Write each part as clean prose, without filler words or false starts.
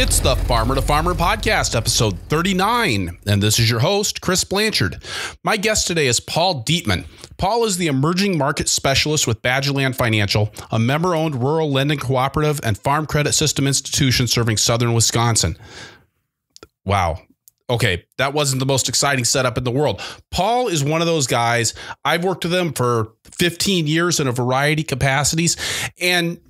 It's the Farmer to Farmer podcast, episode 39, and this is your host, Chris Blanchard. My guest today is Paul Dietmann. Paul is the emerging market specialist with Badgerland Financial, a member-owned rural lending cooperative and farm credit system institution serving southern Wisconsin. Wow. Okay, that wasn't the most exciting setup in the world. Paul is one of those guys. I've worked with him for 15 years in a variety of capacities, and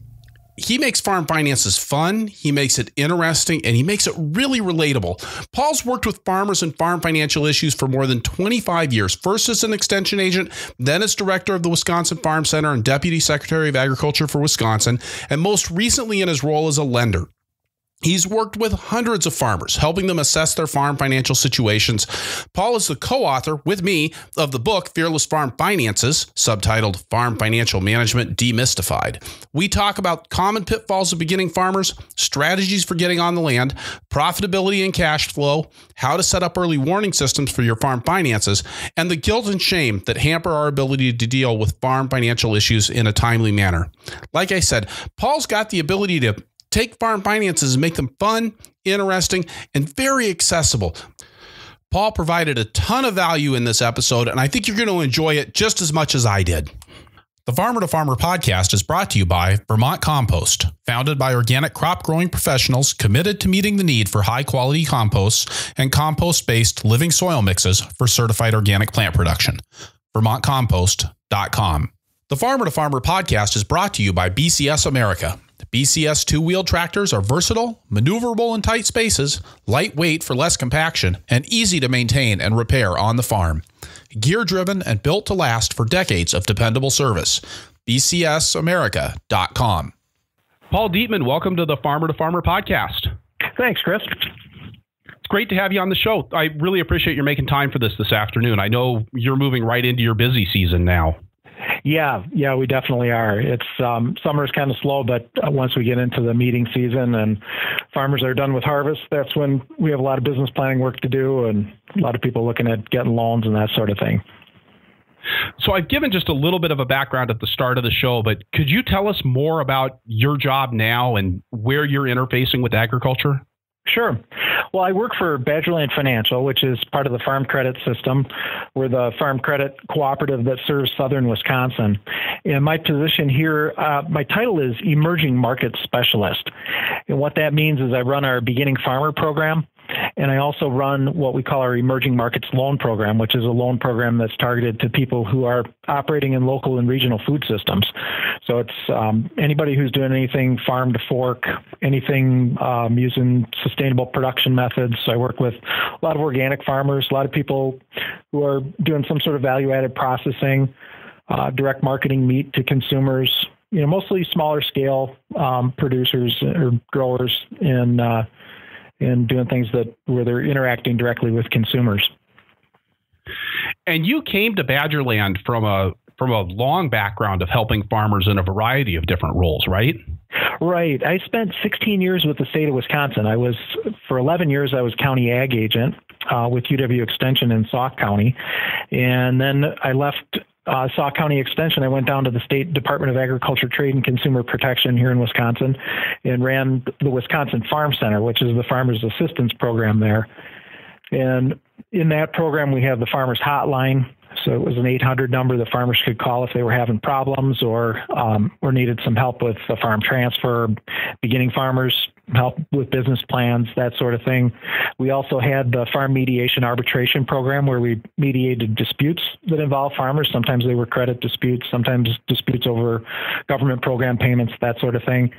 he makes farm finances fun, he makes it interesting, and he makes it really relatable. Paul's worked with farmers and farm financial issues for more than 25 years, first as an extension agent, then as director of the Wisconsin Farm Center and deputy secretary of agriculture for Wisconsin, and most recently in his role as a lender. He's worked with hundreds of farmers, helping them assess their farm financial situations. Paul is the co-author, with me, of the book Fearless Farm Finances, subtitled Farm Financial Management Demystified. We talk about common pitfalls of beginning farmers, strategies for getting on the land, profitability and cash flow, how to set up early warning systems for your farm finances, and the guilt and shame that hamper our ability to deal with farm financial issues in a timely manner. Like I said, Paul's got the ability to take farm finances and make them fun, interesting, and very accessible. Paul provided a ton of value in this episode, and I think you're going to enjoy it just as much as I did. The Farmer to Farmer podcast is brought to you by Vermont Compost, founded by organic crop growing professionals committed to meeting the need for high quality composts and compost-based living soil mixes for certified organic plant production. VermontCompost.com. The Farmer to Farmer podcast is brought to you by BCS America. BCS two-wheel tractors are versatile, maneuverable in tight spaces, lightweight for less compaction, and easy to maintain and repair on the farm. Gear-driven and built to last for decades of dependable service. BCSAmerica.com. Paul Dietmann, welcome to the Farmer to Farmer podcast. Thanks, Chris. It's great to have you on the show. I really appreciate you making time for this afternoon. I know you're moving right into your busy season now. Yeah, we definitely are. It's summer's kind of slow, but once we get into the meeting season and farmers are done with harvest, that's when we have a lot of business planning work to do and a lot of people looking at getting loans and that sort of thing. So I've given just a little bit of a background at the start of the show, but could you tell us more about your job now and where you're interfacing with agriculture? Sure. Well, I work for Badgerland Financial, which is part of the farm credit system. We're the farm credit cooperative that serves southern Wisconsin. And my position here, my title is Emerging Market Specialist. And what that means is I run our beginning farmer program. And I also run what we call our Emerging Markets Loan Program, which is a loan program that's targeted to people who are operating in local and regional food systems. So it's anybody who's doing anything farm to fork, anything using sustainable production methods. So I work with a lot of organic farmers, a lot of people who are doing some sort of value-added processing, direct marketing meat to consumers, mostly smaller scale producers or growers and doing things where they're interacting directly with consumers. And you came to Badgerland from a long background of helping farmers in a variety of different roles, right? Right. I spent 16 years with the state of Wisconsin. For 11 years, I was county ag agent with UW Extension in Sauk County. And then I left Sauk County Extension. I went down to the State Department of Agriculture, Trade, and Consumer Protection here in Wisconsin and ran the Wisconsin Farm Center, which is the Farmers Assistance Program there. And in that program, we have the Farmers Hotline. So it was an 800 number the farmers could call if they were having problems or needed some help with the farm transfer, beginning farmers, help with business plans, that sort of thing. We also had the Farm Mediation Arbitration Program where we mediated disputes that involve farmers. Sometimes they were credit disputes, sometimes disputes over government program payments, that sort of thing.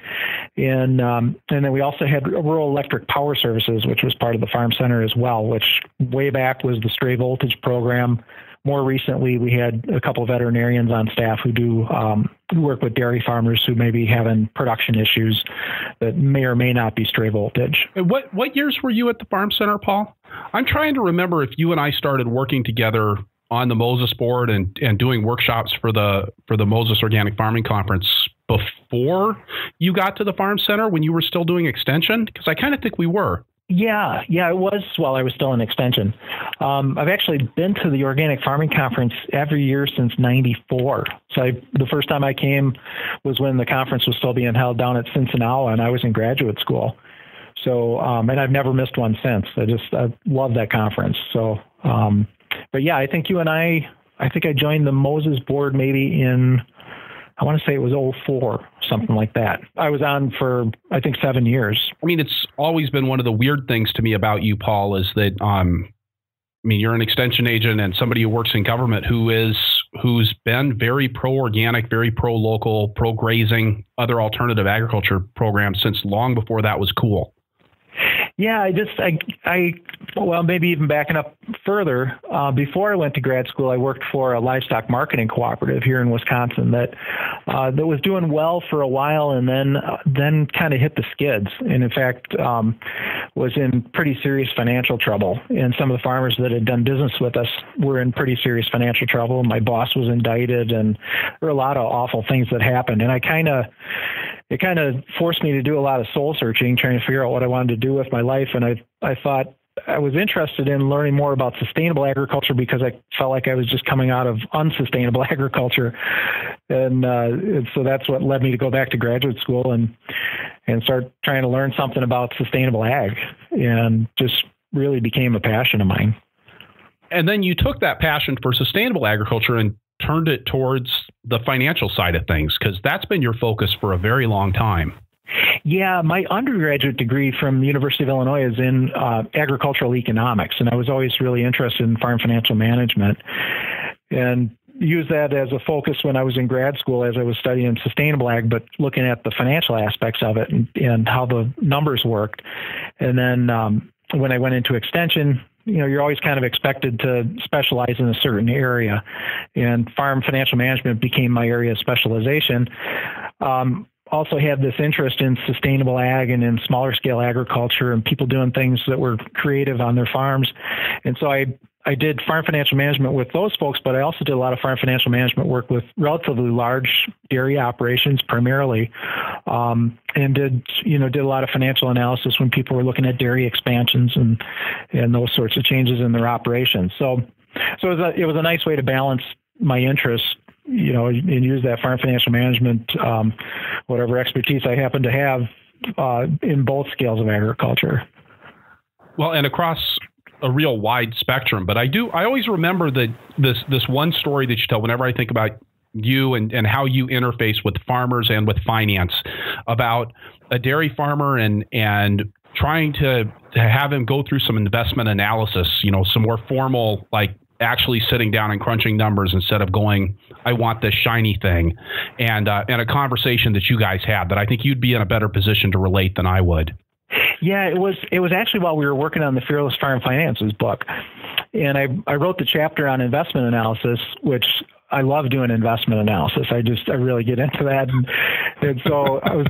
And then we also had Rural Electric Power Services, which was part of the Farm Center as well, which way back was the Stray Voltage Program. More recently, we had a couple of veterinarians on staff who work with dairy farmers who may be having production issues that may or may not be stray voltage. What years were you at the Farm Center, Paul? I'm trying to remember if you and I started working together on the Moses board and doing workshops for the Moses Organic Farming Conference before you got to the Farm Center when you were still doing extension? Because I kind of think we were. Yeah, it was while I was still in extension. I've actually been to the Organic Farming Conference every year since '94. So the first time I came was when the conference was still being held down at Cincinnati, and I was in graduate school. So, and I've never missed one since. I love that conference. So, but yeah, I think I think I joined the Moses board maybe in, I want to say it was 2004, something like that. I was on for, I think, 7 years. I mean, it's always been one of the weird things to me about you, Paul, is that, you're an extension agent and somebody who works in government who's been very pro-organic, very pro-local, pro-grazing, other alternative agriculture programs since long before that was cool. Yeah, well, maybe even backing up further, before I went to grad school, I worked for a livestock marketing cooperative here in Wisconsin that was doing well for a while and then kind of hit the skids. And in fact, was in pretty serious financial trouble. And some of the farmers that had done business with us were in pretty serious financial trouble. My boss was indicted, and there were a lot of awful things that happened. And it kind of forced me to do a lot of soul searching, trying to figure out what I wanted to do with my life. And I thought I was interested in learning more about sustainable agriculture because I felt like I was just coming out of unsustainable agriculture. And so that's what led me to go back to graduate school and start trying to learn something about sustainable ag, and just really became a passion of mine. And then you took that passion for sustainable agriculture and turned it towards the financial side of things, because that's been your focus for a very long time. Yeah, my undergraduate degree from the University of Illinois is in agricultural economics, and I was always really interested in farm financial management and used that as a focus when I was in grad school as I was studying sustainable ag, but looking at the financial aspects of it and how the numbers worked. And then when I went into extension, you're always kind of expected to specialize in a certain area, and farm financial management became my area of specialization. Also had this interest in sustainable ag and in smaller scale agriculture and people doing things that were creative on their farms. And so I did farm financial management with those folks, but I also did a lot of farm financial management work with relatively large dairy operations primarily, and did a lot of financial analysis when people were looking at dairy expansions and those sorts of changes in their operations. So it was a nice way to balance my interests, and use that farm financial management, whatever expertise I happen to have in both scales of agriculture. Well, and across a real wide spectrum. But I always remember that this one story that you tell whenever I think about you and how you interface with farmers and with finance, about a dairy farmer and trying to have him go through some investment analysis, some more formal, like actually sitting down and crunching numbers instead of going, I want this shiny thing, and a conversation that you guys had that I think you'd be in a better position to relate than I would. Yeah, it was actually while we were working on the Fearless Farm Finances book. And I wrote the chapter on investment analysis, which I love doing investment analysis. I really get into that. And so I was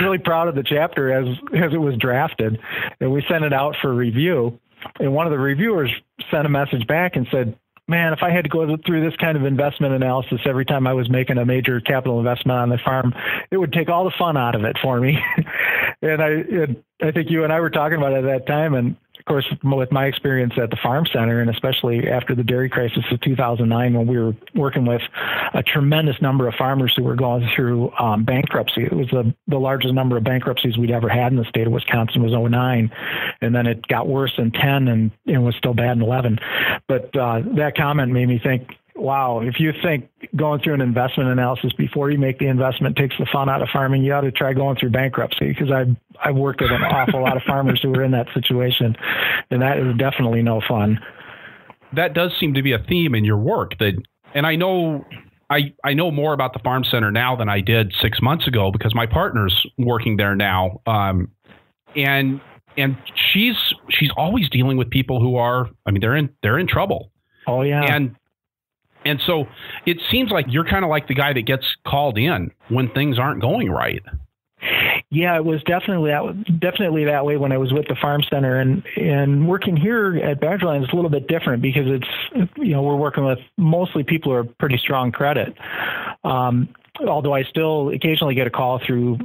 really proud of the chapter as it was drafted. And we sent it out for review. And one of the reviewers sent a message back and said, man, if I had to go through this kind of investment analysis every time I was making a major capital investment on the farm, it would take all the fun out of it for me. And I think you and I were talking about it at that time. And of course, with my experience at the Farm Center, and especially after the dairy crisis of 2009, when we were working with a tremendous number of farmers who were going through bankruptcy. It was the largest number of bankruptcies we'd ever had in the state of Wisconsin was 2009. And then it got worse in 10 and it was still bad in 11. But that comment made me think, wow, if you think going through an investment analysis before you make the investment takes the fun out of farming, you ought to try going through bankruptcy, because I've worked with an awful lot of farmers who were in that situation, and that is definitely no fun. That does seem to be a theme in your work. And I know more about the Farm Center now than I did 6 months ago, because my partner's working there now, and she's always dealing with people who are, they're in trouble. Oh yeah. And so it seems like you're kind of like the guy that gets called in when things aren't going right. Yeah, it was definitely that way when I was with the Farm Center, and working here at Badgerland is a little bit different, because it's, we're working with mostly people who are pretty strong credit. Although I still occasionally get a call through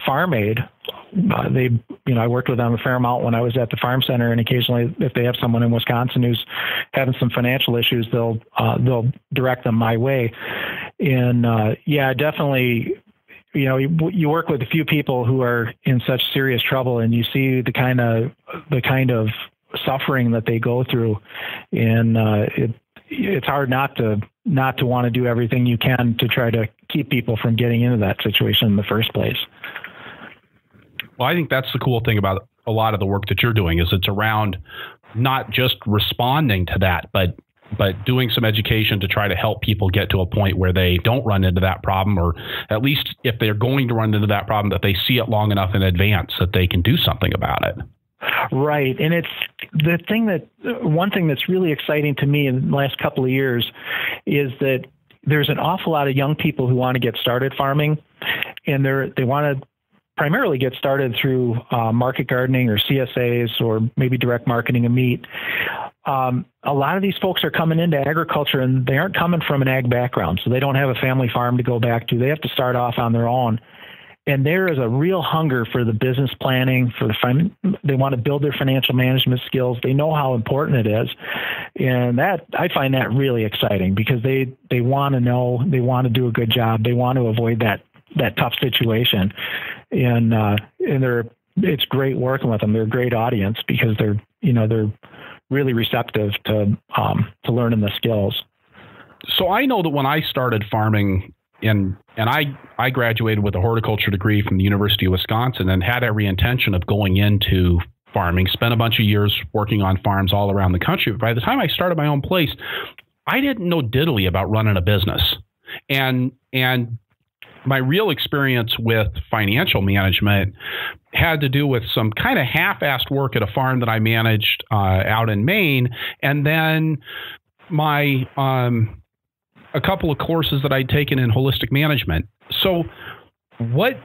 Farm Aid. I worked with them a fair amount when I was at the Farm Center, and occasionally, if they have someone in Wisconsin who's having some financial issues, they'll direct them my way. And definitely, you work with a few people who are in such serious trouble, and you see the kind of suffering that they go through, and it's hard not to want to do everything you can to try to keep people from getting into that situation in the first place. Well, I think that's the cool thing about a lot of the work that you're doing is it's around not just responding to that, but doing some education to try to help people get to a point where they don't run into that problem, or at least if they're going to run into that problem, that they see it long enough in advance that they can do something about it. Right. And it's one thing that's really exciting to me in the last couple of years is that there's an awful lot of young people who want to get started farming, and they want to primarily get started through market gardening or CSAs or maybe direct marketing of meat. A lot of these folks are coming into agriculture and they aren't coming from an ag background, so they don't have a family farm to go back to. They have to start off on their own. And there is a real hunger for the business planning, they want to build their financial management skills. They know how important it is. And I find that really exciting because they want to know, they want to do a good job. They want to avoid that tough situation. And it's great working with them. They're a great audience because they're really receptive to learning the skills. So I know that when I started farming, and I graduated with a horticulture degree from the University of Wisconsin and had every intention of going into farming, spent a bunch of years working on farms all around the country. But by the time I started my own place, I didn't know diddly about running a business. And my real experience with financial management had to do with some kind of half-assed work at a farm that I managed out in Maine, and then a couple of courses that I'd taken in holistic management. So what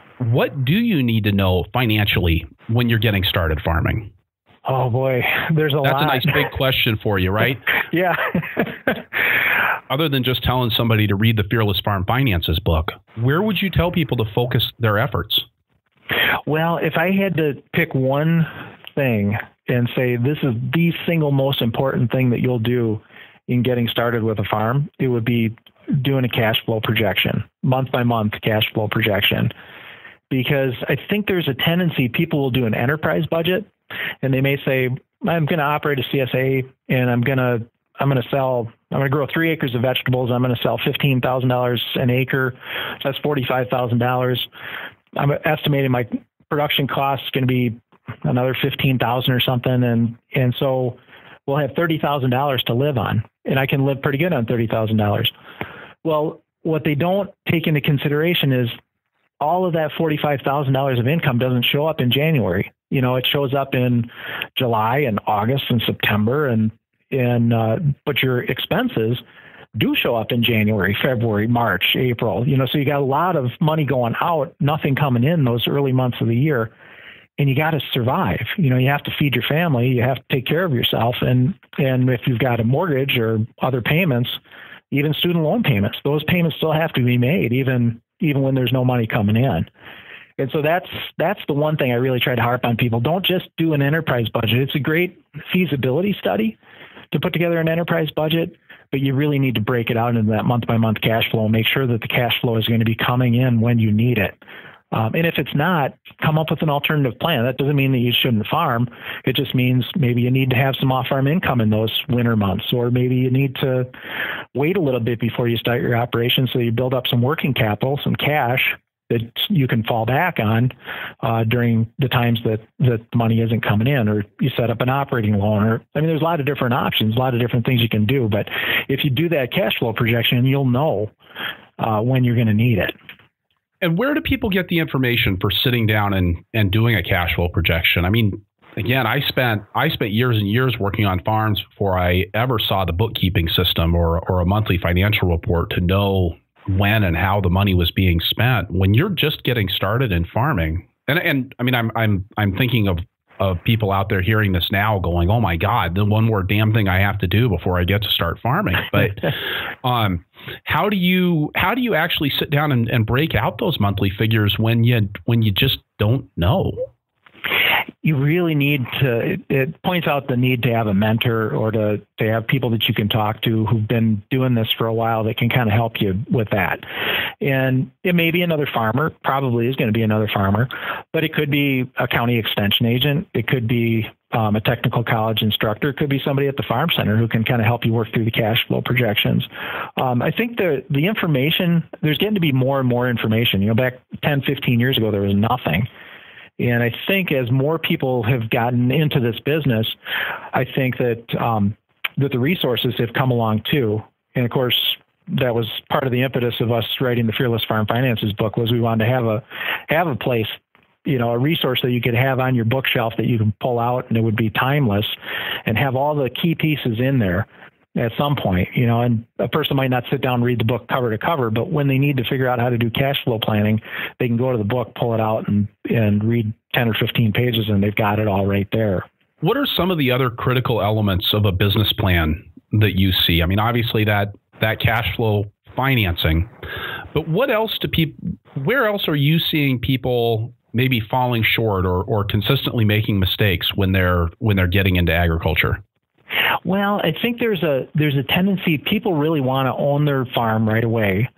do you need to know financially when you're getting started farming? Oh boy, there's a lot. That's a nice big question for you, right? Yeah. Other than just telling somebody to read the Fearless Farm Finances book, where would you tell people to focus their efforts? Well, if I had to pick one thing and say this is the single most important thing that you'll do in getting started with a farm, it would be doing a cash flow projection, month by month cash flow projection. Because I think there's a tendency people will do an enterprise budget and they may say, I'm going to operate a CSA and I'm going to grow 3 acres of vegetables. I'm going to sell $15,000 an acre. So that's $45,000. I'm estimating my production cost is going to be another $15,000 or something. And so we'll have $30,000 to live on, and I can live pretty good on $30,000. Well, what they don't take into consideration is all of that $45,000 of income doesn't show up in January. It shows up in July and August and September, but your expenses do show up in January, February, March, April. So you got a lot of money going out, nothing coming in those early months of the year. And you got to survive. You have to feed your family. You have to take care of yourself. And if you've got a mortgage or other payments, even student loan payments, those payments still have to be made, even when there's no money coming in. And so that's the one thing I really try to harp on people. Don't just do an enterprise budget. It's a great feasibility study to put together an enterprise budget, but you really need to break it out into that month-by-month cash flow and make sure that the cash flow is going to be coming in when you need it. And if it's not, come up with an alternative plan. That doesn't mean that you shouldn't farm. It just means maybe you need to have some off-farm income in those winter months, or maybe you need to wait a little bit before you start your operation so you build up some working capital, some cash that you can fall back on during the times that money isn't coming in, or you set up an operating loan. There's a lot of different options, a lot of different things you can do. But if you do that cash flow projection, you'll know when you're going to need it. And where do people get the information for sitting down and doing a cash flow projection? Again, I spent years and years working on farms before I ever saw the bookkeeping system or a monthly financial report to know when and how the money was being spent. When you're just getting started in farming, and I'm thinking of people out there hearing this now going, oh my God, the one more damn thing I have to do before I get to start farming. But how do you actually sit down and break out those monthly figures when you just don't know? You really need to, it points out the need to have a mentor or to have people that you can talk to who've been doing this for a while that can kind of help you with that. And it may be another farmer, probably is going to be another farmer, but it could be a county extension agent. It could be a technical college instructor. It could be somebody at the farm center who can kind of help you work through the cash flow projections. I think the information, there's getting to be more and more information. Back 10, 15 years ago, there was nothing. And I think as more people have gotten into this business, I think that that the resources have come along too. And of course, that was part of the impetus of us writing the Fearless Farm Finances book, was we wanted to have a place, a resource that you could have on your bookshelf that you can pull out and it would be timeless and have all the key pieces in there at some point, and a person might not sit down and read the book cover to cover, but when they need to figure out how to do cash flow planning, they can go to the book, pull it out and read 10 or 15 pages and they've got it all right there. What are some of the other critical elements of a business plan that you see? I mean, obviously that cash flow financing, but what else where else are you seeing people maybe falling short or consistently making mistakes when they're getting into agriculture? Well, I think there's a tendency, people really want to own their farm right away.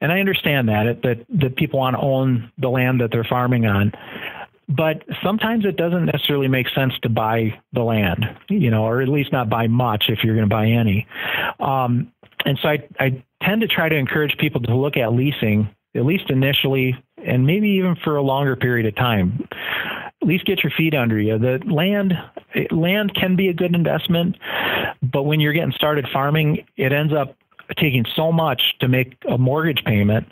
And I understand that people want to own the land that they're farming on. But sometimes it doesn't necessarily make sense to buy the land, or at least not buy much if you're going to buy any. And so I tend to try to encourage people to look at leasing, at least initially, and maybe even for a longer period of time. At least get your feet under you. The land can be a good investment, but when you're getting started farming, it ends up taking so much to make a mortgage payment,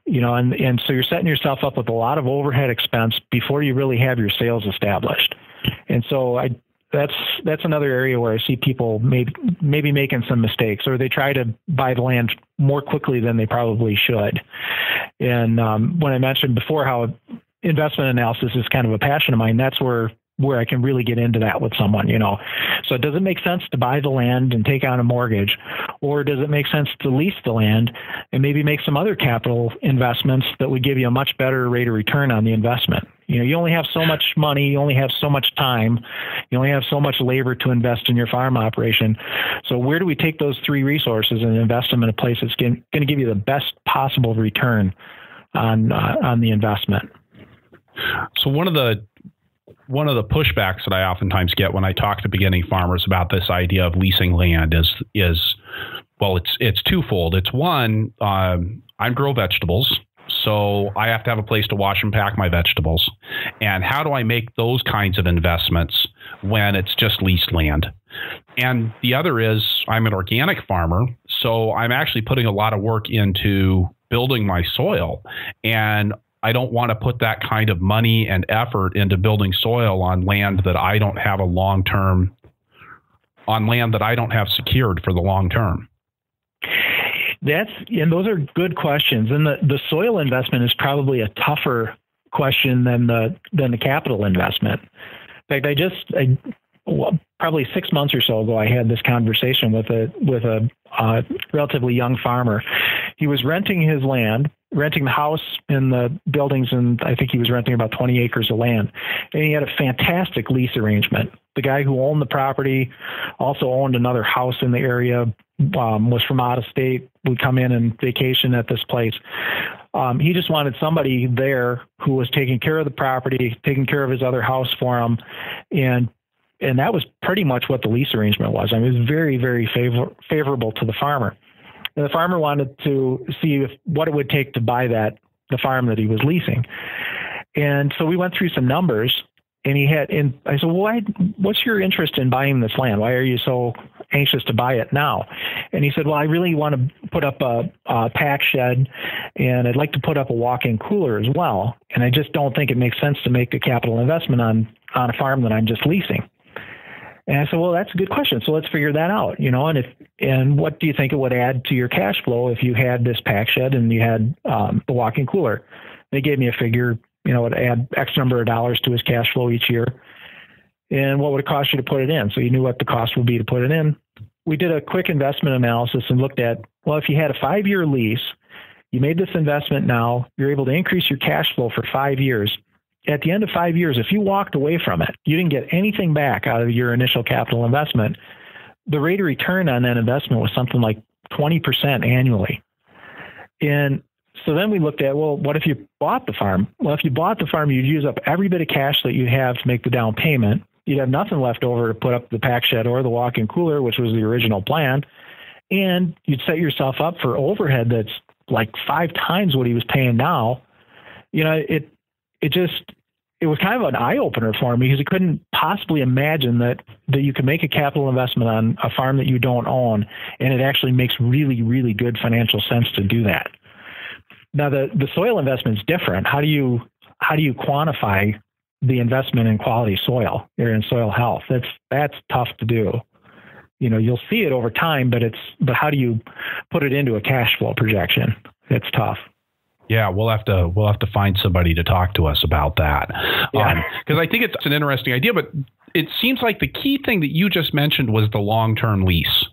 and so you're setting yourself up with a lot of overhead expense before you really have your sales established. And so that's another area where I see people maybe making some mistakes, or they try to buy the land more quickly than they probably should. And when I mentioned before how investment analysis is kind of a passion of mine, that's where I can really get into that with someone, So does it make sense to buy the land and take on a mortgage, or does it make sense to lease the land and maybe make some other capital investments that would give you a much better rate of return on the investment? You only have so much money, you only have so much time, you only have so much labor to invest in your farm operation. So where do we take those three resources and invest them in a place that's going to give you the best possible return on the investment? So one of the pushbacks that I oftentimes get when I talk to beginning farmers about this idea of leasing land is well, it's twofold. It's one, I grow vegetables, so I have to have a place to wash and pack my vegetables. And how do I make those kinds of investments when it's just leased land? And the other is I'm an organic farmer, so I'm actually putting a lot of work into building my soil, and I don't want to put that kind of money and effort into building soil on land that I don't have secured for the long term. And those are good questions. And the soil investment is probably a tougher question than the capital investment. In fact, probably 6 months or so ago, I had this conversation with a relatively young farmer. He was renting his land, renting the house and the buildings, and I think he was renting about 20 acres of land. And he had a fantastic lease arrangement. The guy who owned the property also owned another house in the area, was from out of state, would come in and vacation at this place. He just wanted somebody there who was taking care of the property, taking care of his other house for him, and that was pretty much what the lease arrangement was. I mean, it was very, very favorable to the farmer. And the farmer wanted to see what it would take to buy the farm that he was leasing. And so we went through some numbers, and I said, well, what's your interest in buying this land? Why are you so anxious to buy it now? And he said, well, I really want to put up a pack shed, and I'd like to put up a walk-in cooler as well. And I just don't think it makes sense to make a capital investment on a farm that I'm just leasing. And I said, well, that's a good question. So let's figure that out, and what do you think it would add to your cash flow if you had this pack shed and you had the walk-in cooler? They gave me a figure, it would add X number of dollars to his cash flow each year. And what would it cost you to put it in? So you knew what the cost would be to put it in. We did a quick investment analysis and looked at, well, if you had a 5-year lease, you made this investment now, you're able to increase your cash flow for 5 years at the end of 5 years, if you walked away from it, you didn't get anything back out of your initial capital investment, the rate of return on that investment was something like 20% annually. And so then we looked at, well, what if you bought the farm? Well, if you bought the farm, you'd use up every bit of cash that you have to make the down payment. You'd have nothing left over to put up the pack shed or the walk-in cooler, which was the original plan. And you'd set yourself up for overhead that's like 5 times what he was paying now. You know, it was kind of an eye-opener for me because I couldn't possibly imagine that you could make a capital investment on a farm that you don't own, and it actually makes really, really good financial sense to do that. Now, the soil investment is different. How do you quantify the investment in quality soil or in soil health? That's tough to do. You know, you'll see it over time, but how do you put it into a cash flow projection? It's tough. Yeah, we'll have to find somebody to talk to us about that. Yeah. Because I think it's an interesting idea, but it seems like the key thing that you just mentioned was the long-term lease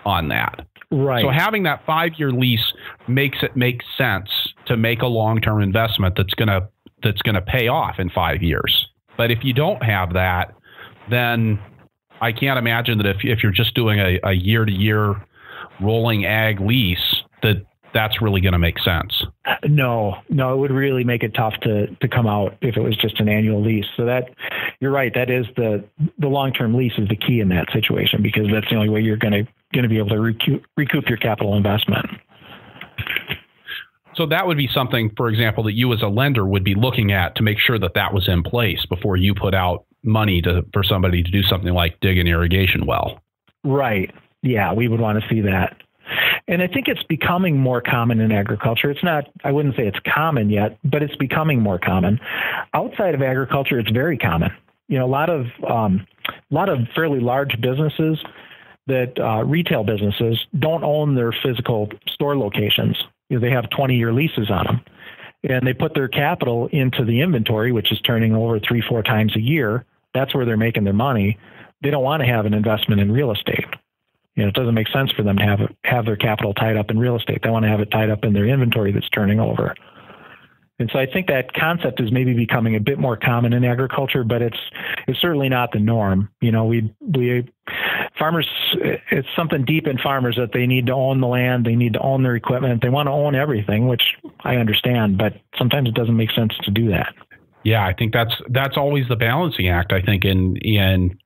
on that. Right. So having that 5-year lease makes it make sense to make a long-term investment that's gonna pay off in 5 years. But if you don't have that, then I can't imagine that if you're just doing a year-to-year rolling ag lease, that's really going to make sense. No, it would really make it tough to come out if it was just an annual lease. So that you're right. That is the long-term lease is the key in that situation, because that's the only way you're going to be able to recoup your capital investment. So that would be something, for example, that you as a lender would be looking at to make sure that was in place before you put out money for somebody to do something like dig an irrigation well. Right. Yeah, we would want to see that. And I think it's becoming more common in agriculture. It's not, I wouldn't say it's common yet, but it's becoming more common. Outside of agriculture, it's very common. You know, a lot of fairly large businesses that retail businesses don't own their physical store locations. You know, they have 20-year leases on them, and they put their capital into the inventory, which is turning over 3-4 times a year. That's where they're making their money. They don't want to have an investment in real estate. You know, it doesn't make sense for them to have their capital tied up in real estate. They want to have it tied up in their inventory that's turning over. And so I think that concept is maybe becoming a bit more common in agriculture, but it's certainly not the norm. You know, farmers, it's something deep in farmers that they need to own the land, they need to own their equipment, they want to own everything, which I understand, but sometimes it doesn't make sense to do that. Yeah, I think that's always the balancing act. I think in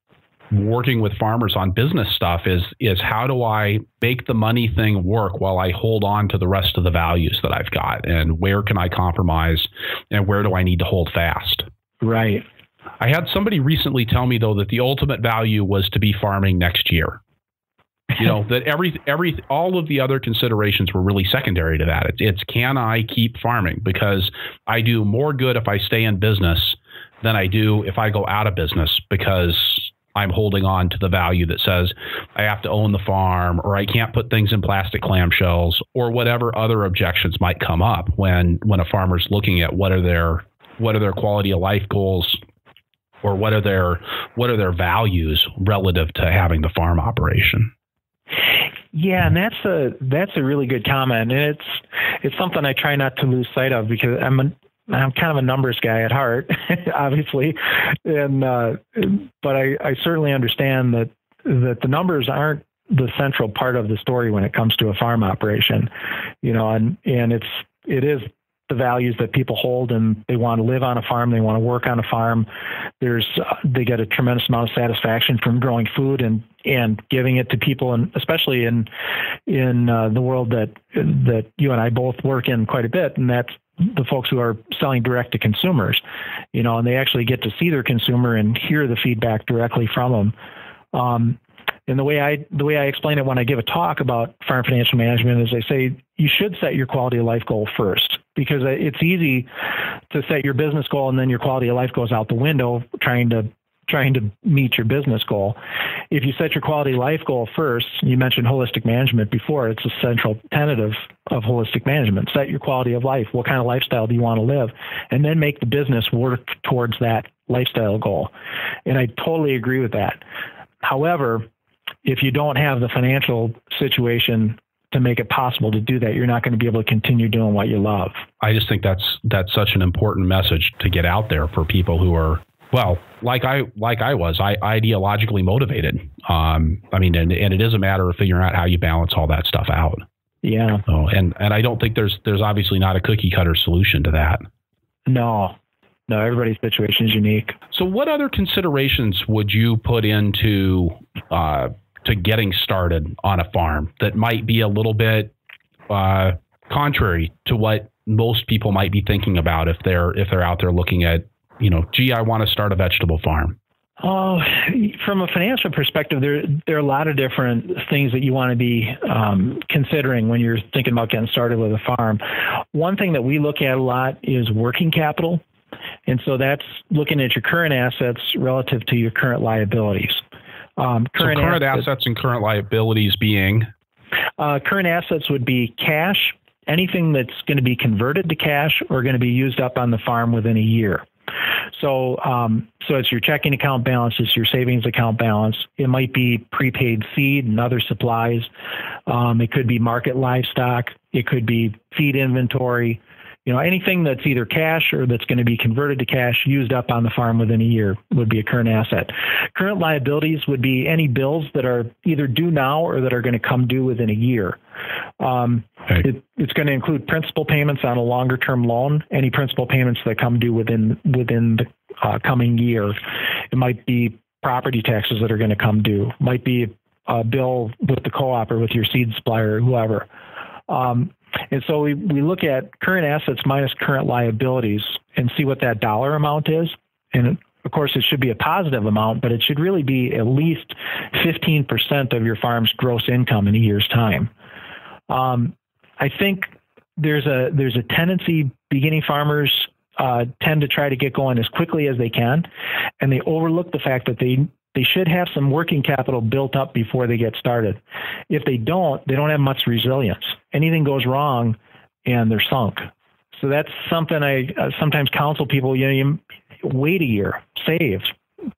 working with farmers on business stuff is how do I make the money thing work while I hold on to the rest of the values that I've got, and where can I compromise and where do I need to hold fast? Right. I had somebody recently tell me, though, that the ultimate value was to be farming next year. You know, that all of the other considerations were really secondary to that. It's can I keep farming? Because I do more good if I stay in business than I do if I go out of business, because I'm holding on to the value that says I have to own the farm, or I can't put things in plastic clamshells, or whatever other objections might come up when a farmer's looking at what are their quality of life goals, or what are their values relative to having the farm operation. Yeah, and that's a really good comment, and it's something I try not to lose sight of, because I'm kind of a numbers guy at heart, obviously, and but I certainly understand that the numbers aren't the central part of the story when it comes to a farm operation, you know, and it is the values that people hold, and they want to live on a farm, they want to work on a farm. They get a tremendous amount of satisfaction from growing food and giving it to people, and especially in the world that you and I both work in quite a bit, and that's the folks who are selling direct to consumers, you know, and they actually get to see their consumer and hear the feedback directly from them. And the way I explain it when I give a talk about farm financial management is I say you should set your quality of life goal first, because it's easy to set your business goal and then your quality of life goes out the window trying to meet your business goal. If you set your quality of life goal first, you mentioned holistic management before, it's a central tenet of holistic management. Set your quality of life. What kind of lifestyle do you want to live? And then make the business work towards that lifestyle goal. And I totally agree with that. However, if you don't have the financial situation to make it possible to do that, you're not going to be able to continue doing what you love. I just think that's such an important message to get out there for people who are, well, like I was ideologically motivated. And it is a matter of figuring out how you balance all that stuff out. Yeah. So, and I don't think there's obviously not a cookie cutter solution to that. No, everybody's situation is unique. So what other considerations would you put into to getting started on a farm that might be a little bit contrary to what most people might be thinking about if they're out there looking at, gee, I want to start a vegetable farm? Oh, from a financial perspective, there are a lot of different things that you want to be considering when you're thinking about getting started with a farm. One thing that we look at a lot is working capital. And so that's looking at your current assets relative to your current liabilities. Current assets and current liabilities being? Current assets would be cash, anything that's going to be converted to cash or going to be used up on the farm within a year. So it's your checking account balance, it's your savings account balance. It might be prepaid seed and other supplies. It could be market livestock. It could be feed inventory. Anything that's either cash or that's going to be converted to cash used up on the farm within a year would be a current asset. Current liabilities would be any bills that are either due now or that are going to come due within a year. It's going to include principal payments on a longer term loan, any principal payments that come due within the coming year. It might be property taxes that are going to come due. It might be a bill with the co-op or with your seed supplier or whoever. And so we look at current assets minus current liabilities and see what that dollar amount is. And of course, it should be a positive amount, but it should really be at least 15% of your farm's gross income in a year's time. I think there's a tendency beginning farmers tend to try to get going as quickly as they can, and they overlook the fact that they should have some working capital built up before they get started. If they don't have much resilience. Anything goes wrong and they're sunk. So that's something I sometimes counsel people, you wait a year, save,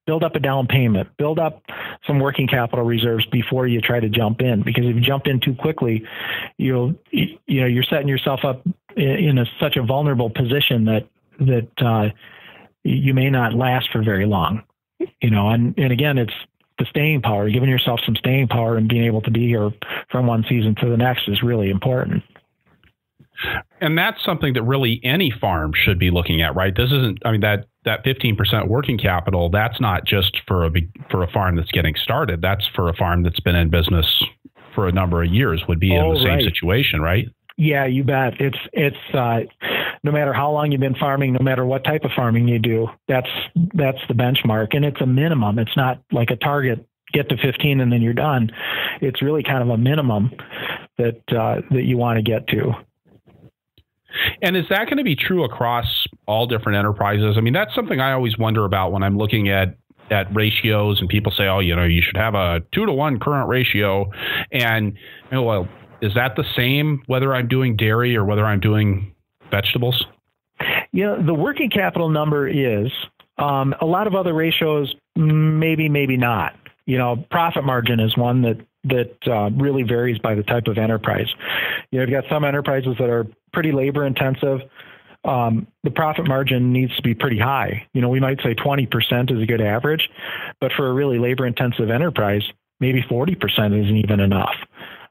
build up a down payment, build up some working capital reserves before you try to jump in. Because if you jump in too quickly, you're setting yourself up in such a vulnerable position that you may not last for very long. And again, it's the staying power. Giving yourself some staying power and being able to be here from one season to the next is really important. And that's something that really any farm should be looking at, right? This isn't, that 15% working capital, that's not just for a farm that's getting started. That's for a farm that's been in business for a number of years, would be in the same situation, right? Yeah, you bet. It's no matter how long you've been farming, no matter what type of farming you do, that's the benchmark. And it's a minimum. It's not like a target, get to 15 and then you're done. It's really kind of a minimum that you want to get to. And is that going to be true across all different enterprises? That's something I always wonder about when I'm looking at ratios, and people say, you should have a 2-to-1 current ratio. And, is that the same whether I'm doing dairy or whether I'm doing vegetables? The working capital number is. A lot of other ratios, maybe not. Profit margin is one that really varies by the type of enterprise. You've got some enterprises that are pretty labor intensive. The profit margin needs to be pretty high. We might say 20% is a good average, but for a really labor intensive enterprise, maybe 40% isn't even enough.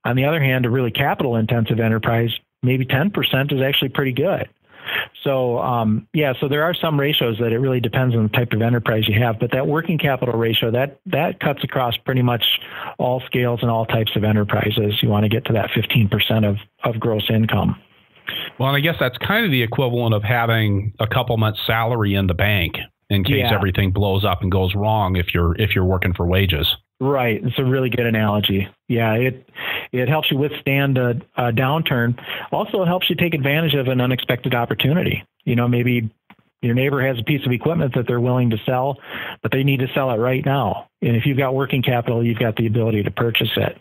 On the other hand, a really capital intensive enterprise, maybe 10% is actually pretty good. So, so there are some ratios that it really depends on the type of enterprise you have, but that working capital ratio, that cuts across pretty much all scales and all types of enterprises. You want to get to that 15% of gross income. Well, and I guess that's kind of the equivalent of having a couple months' salary in the bank in case everything blows up and goes wrong if you're working for wages. Right. It's a really good analogy. Yeah, it helps you withstand a downturn. Also, it helps you take advantage of an unexpected opportunity. Maybe your neighbor has a piece of equipment that they're willing to sell, but they need to sell it right now. And if you've got working capital, you've got the ability to purchase it.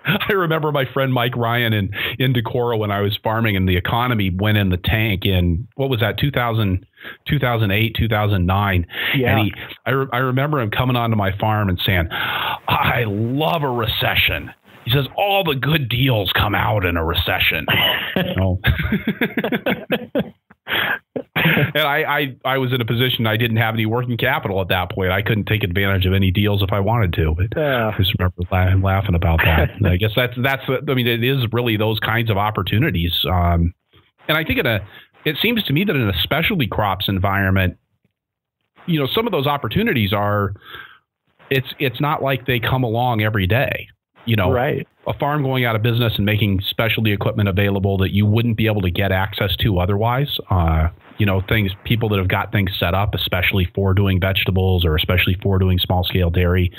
I remember my friend Mike Ryan in Decorah when I was farming, and the economy went in the tank in, what was that, 2008, 2009. Yeah. And I remember him coming onto my farm and saying, I love a recession. He says all the good deals come out in a recession. And I was in a position I didn't have any working capital at that point. I couldn't take advantage of any deals if I wanted to. But I just remember laughing about that. And I guess that's I mean, it is really those kinds of opportunities. And I think it seems to me that in a specialty crops environment, some of those opportunities are, it's not like they come along every day. Right. A farm going out of business and making specialty equipment available that you wouldn't be able to get access to otherwise. People that have got things set up, especially for doing vegetables or especially for doing small scale dairy,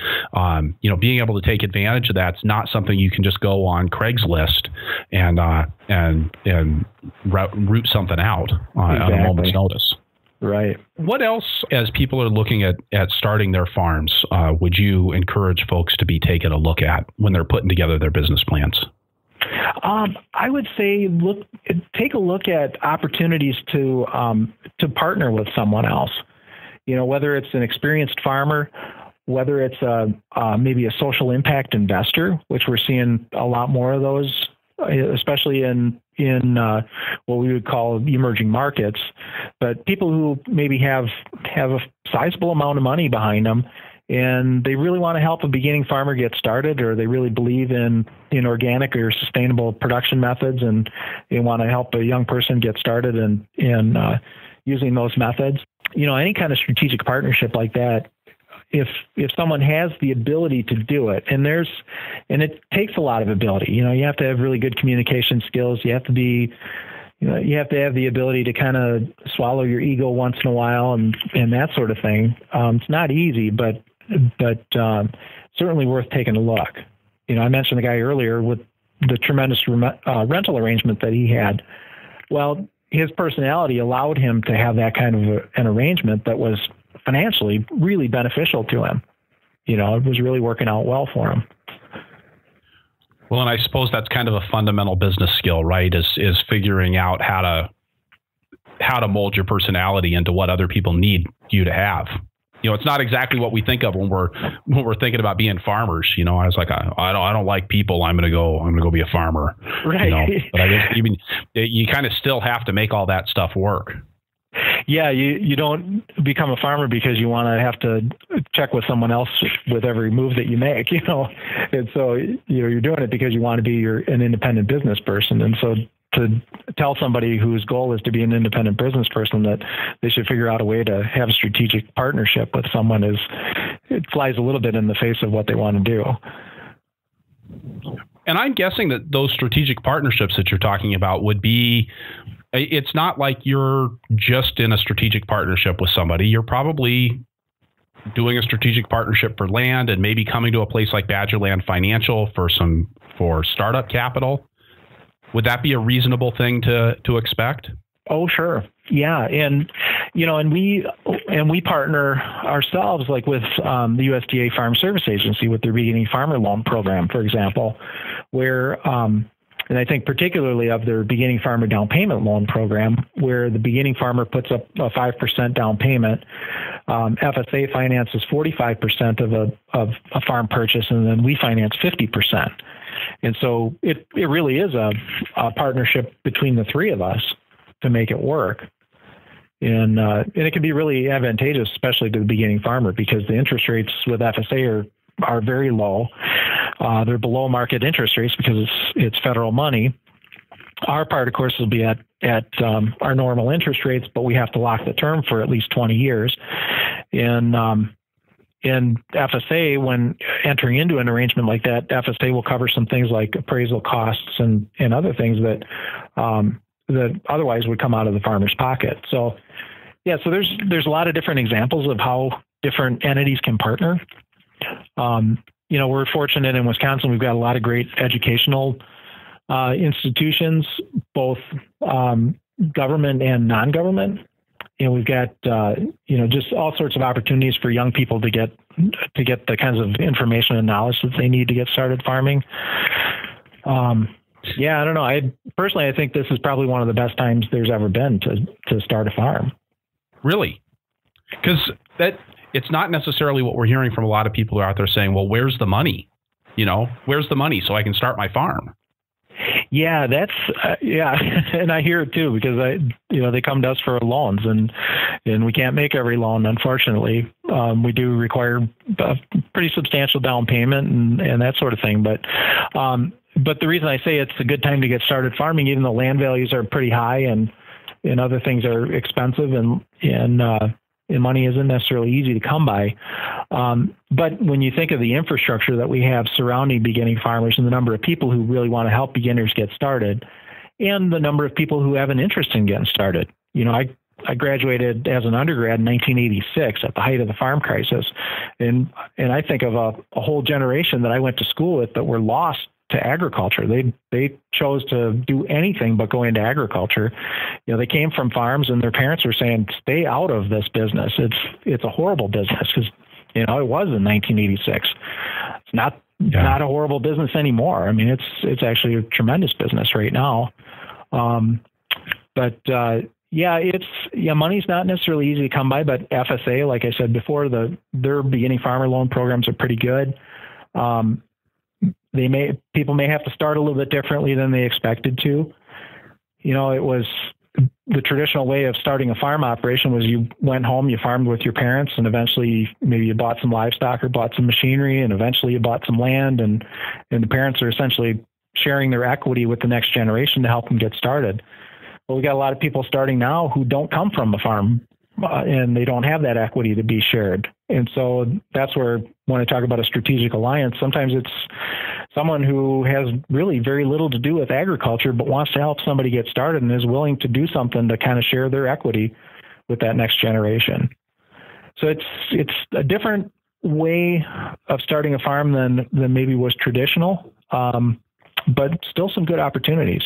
being able to take advantage of that's not something you can just go on Craigslist and root something out on a moment's notice. Right. What else, as people are looking at starting their farms, would you encourage folks to be taking a look at when they're putting together their business plans? I would say take a look at opportunities to partner with someone else. Whether it's an experienced farmer, whether it's maybe a social impact investor, which we're seeing a lot more of those, especially in what we would call emerging markets, but people who maybe have a sizable amount of money behind them, and they really want to help a beginning farmer get started, or they really believe in organic or sustainable production methods, and they want to help a young person get started in using those methods. Any kind of strategic partnership like that, if someone has the ability to do it, and it takes a lot of ability. You have to have really good communication skills. You have to be, you have to have the ability to kind of swallow your ego once in a while and that sort of thing. It's not easy, but certainly worth taking a look. I mentioned the guy earlier with the tremendous rental arrangement that he had. Well, his personality allowed him to have that kind of an arrangement that was financially really beneficial to him. It was really working out well for him. Well, and I suppose that's kind of a fundamental business skill, right? Is figuring out how to mold your personality into what other people need you to have. It's not exactly what we think of when we're thinking about being farmers. I was like, I don't like people. I'm going to go be a farmer. Right. But I guess you kind of still have to make all that stuff work. Yeah, you don't become a farmer because you want to have to check with someone else with every move that you make, And so, you're doing it because you want to be an independent business person. And so to tell somebody whose goal is to be an independent business person that they should figure out a way to have a strategic partnership with someone it flies a little bit in the face of what they want to do. And I'm guessing that those strategic partnerships that you're talking about would be, it's not like you're just in a strategic partnership with somebody. You're probably doing a strategic partnership for land and maybe coming to a place like Badgerland Financial for startup capital. Would that be a reasonable thing to expect? Oh, sure. Yeah. And we partner ourselves like with the USDA Farm Service Agency with their beginning farmer loan program, for example, where, and I think particularly of their beginning farmer down payment loan program, where the beginning farmer puts up a 5% down payment. FSA finances 45% of a farm purchase, and then we finance 50%. And so it really is a partnership between the three of us to make it work. And it can be really advantageous, especially to the beginning farmer, because the interest rates with FSA are very low. They're below market interest rates because it's federal money. Our part, of course, will be at our normal interest rates, but we have to lock the term for at least 20 years. And FSA, when entering into an arrangement like that, FSA will cover some things like appraisal costs and other things that otherwise would come out of the farmer's pocket. So, yeah, so there's a lot of different examples of how different entities can partner. We're fortunate in Wisconsin. We've got a lot of great educational institutions, both government and non-government. We've got just all sorts of opportunities for young people to get the kinds of information and knowledge that they need to get started farming. Yeah, I don't know. I think this is probably one of the best times there's ever been to start a farm. Really? Because it's not necessarily what we're hearing from a lot of people who are out there saying, well, where's the money? Where's the money so I can start my farm? Yeah, that's and I hear it too, because they come to us for loans, and we can't make every loan, unfortunately. We do require a pretty substantial down payment and that sort of thing. But the reason I say it's a good time to get started farming, even though land values are pretty high and other things are expensive, and money isn't necessarily easy to come by. But when you think of the infrastructure that we have surrounding beginning farmers and the number of people who really want to help beginners get started, and the number of people who have an interest in getting started. I graduated as an undergrad in 1986 at the height of the farm crisis. And I think of a whole generation that I went to school with that were lost to agriculture. They chose to do anything but go into agriculture. They came from farms, and their parents were saying, "Stay out of this business. It's a horrible business," because it was in 1986. It's not a horrible business anymore. I mean, it's actually a tremendous business right now. Money's not necessarily easy to come by, but FSA, like I said before, their beginning farmer loan programs are pretty good. People may have to start a little bit differently than they expected to. It was the traditional way of starting a farm operation was you went home, you farmed with your parents, and eventually maybe you bought some livestock or bought some machinery, and eventually you bought some land, and the parents are essentially sharing their equity with the next generation to help them get started. Well, we got a lot of people starting now who don't come from a farm, and they don't have that equity to be shared. And so that's where, when I talk about a strategic alliance, sometimes it's someone who has really very little to do with agriculture, but wants to help somebody get started and is willing to do something to kind of share their equity with that next generation. So it's a different way of starting a farm than maybe was traditional, but still some good opportunities.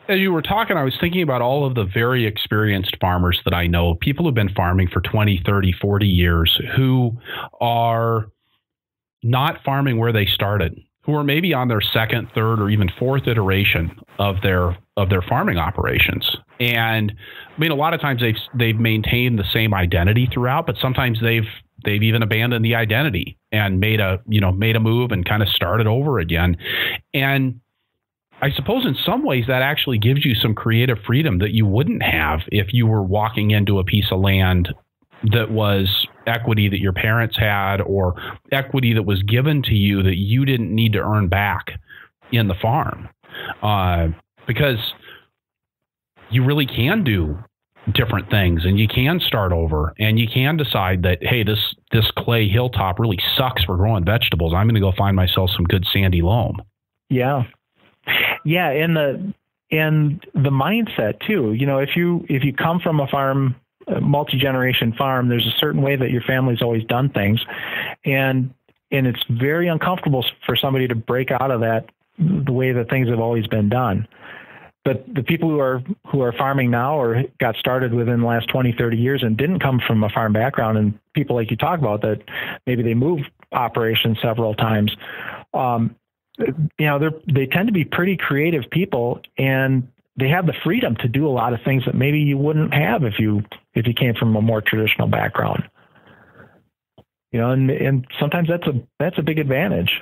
As you were talking, I was thinking about all of the very experienced farmers that I know, people who've been farming for 20, 30, 40 years, who are not farming where they started, who are maybe on their second, third, or even fourth iteration of their farming operations. And I mean, a lot of times they've maintained the same identity throughout, but sometimes they've even abandoned the identity and made a move and kind of started over again. And I suppose in some ways that actually gives you some creative freedom that you wouldn't have if you were walking into a piece of land that was equity that your parents had, or equity that was given to you that you didn't need to earn back in the farm. Because you really can do different things, and you can start over, and you can decide that, hey, this clay hilltop really sucks for growing vegetables. I'm going to go find myself some good sandy loam. Yeah. Yeah, and the mindset too. If you come from a farm, a multi-generation farm, there's a certain way that your family's always done things, and it's very uncomfortable for somebody to break out of that, the way that things have always been done. But the people who are farming now or got started within the last 20, 30 years and didn't come from a farm background, and people like you talk about that maybe they moved operations several times, they tend to be pretty creative people, and they have the freedom to do a lot of things that maybe you wouldn't have if you came from a more traditional background. And sometimes that's a big advantage.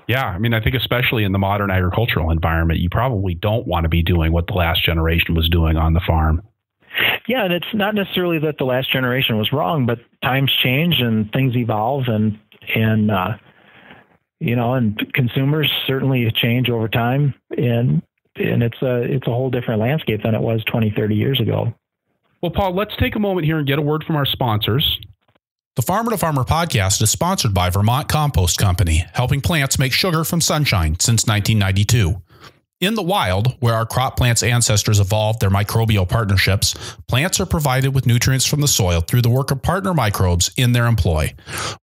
Yeah, I mean, I think especially in the modern agricultural environment, you probably don't want to be doing what the last generation was doing on the farm. Yeah, and it's not necessarily that the last generation was wrong, but times change and things evolve, and consumers certainly change over time, and it's a whole different landscape than it was 20, 30 years ago. Well, Paul, let's take a moment here and get a word from our sponsors. The Farmer to Farmer podcast is sponsored by Vermont Compost Company, helping plants make sugar from sunshine since 1992. In the wild, where our crop plants' ancestors evolved their microbial partnerships, plants are provided with nutrients from the soil through the work of partner microbes in their employ.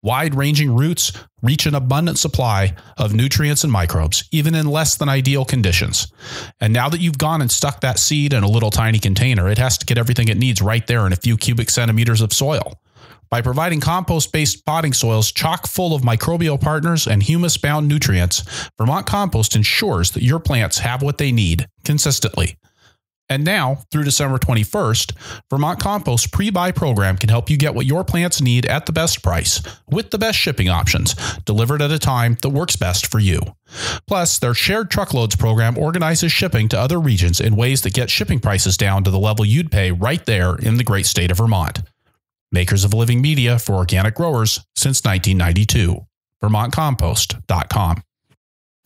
Wide-ranging roots reach an abundant supply of nutrients and microbes, even in less than ideal conditions. And now that you've gone and stuck that seed in a little tiny container, it has to get everything it needs right there in a few cubic centimeters of soil. By providing compost-based potting soils chock full of microbial partners and humus-bound nutrients, Vermont Compost ensures that your plants have what they need consistently. And now, through December 21st, Vermont Compost's pre-buy program can help you get what your plants need at the best price, with the best shipping options, delivered at a time that works best for you. Plus, their shared truckloads program organizes shipping to other regions in ways that get shipping prices down to the level you'd pay right there in the great state of Vermont. Makers of living media for organic growers since 1992. VermontCompost.com.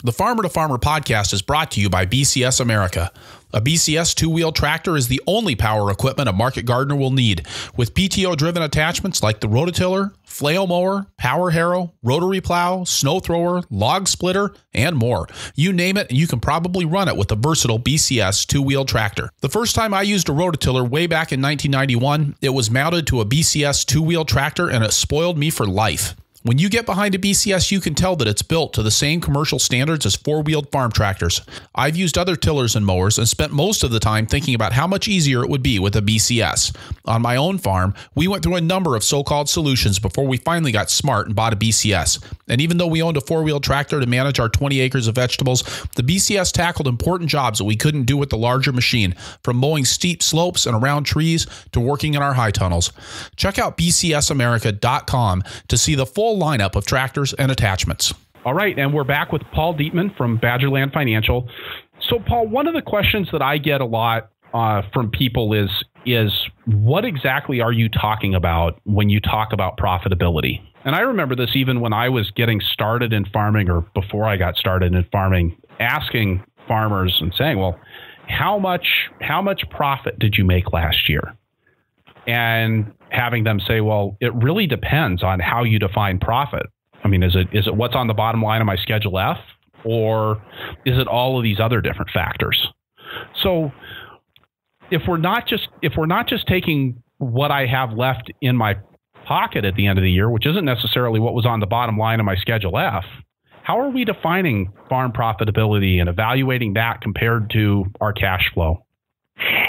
The Farmer to Farmer podcast is brought to you by BCS America. A BCS two-wheel tractor is the only power equipment a market gardener will need, with PTO-driven attachments like the rototiller, flail mower, power harrow, rotary plow, snow thrower, log splitter, and more. You name it, and you can probably run it with a versatile BCS two-wheel tractor. The first time I used a rototiller way back in 1991, it was mounted to a BCS two-wheel tractor, and it spoiled me for life. When you get behind a BCS, you can tell that it's built to the same commercial standards as four-wheeled farm tractors. I've used other tillers and mowers and spent most of the time thinking about how much easier it would be with a BCS. On my own farm, we went through a number of so-called solutions before we finally got smart and bought a BCS. And even though we owned a four-wheel tractor to manage our 20 acres of vegetables, the BCS tackled important jobs that we couldn't do with the larger machine, from mowing steep slopes and around trees to working in our high tunnels. Check out bcsamerica.com to see the full lineup of tractors and attachments. All right, and we're back with Paul Dietmann from Badgerland Financial. So, Paul, one of the questions that I get a lot from people is what exactly are you talking about when you talk about profitability? And I remember this even when I was getting started in farming, or before I got started in farming, asking farmers and saying, well, how much profit did you make last year? And having them say, well, it really depends on how you define profit. I mean, is it what's on the bottom line of my Schedule F, or is it all of these other different factors? So if we're not just taking what I have left in my pocket at the end of the year, which isn't necessarily what was on the bottom line of my Schedule F, how are we defining farm profitability and evaluating that compared to our cash flow?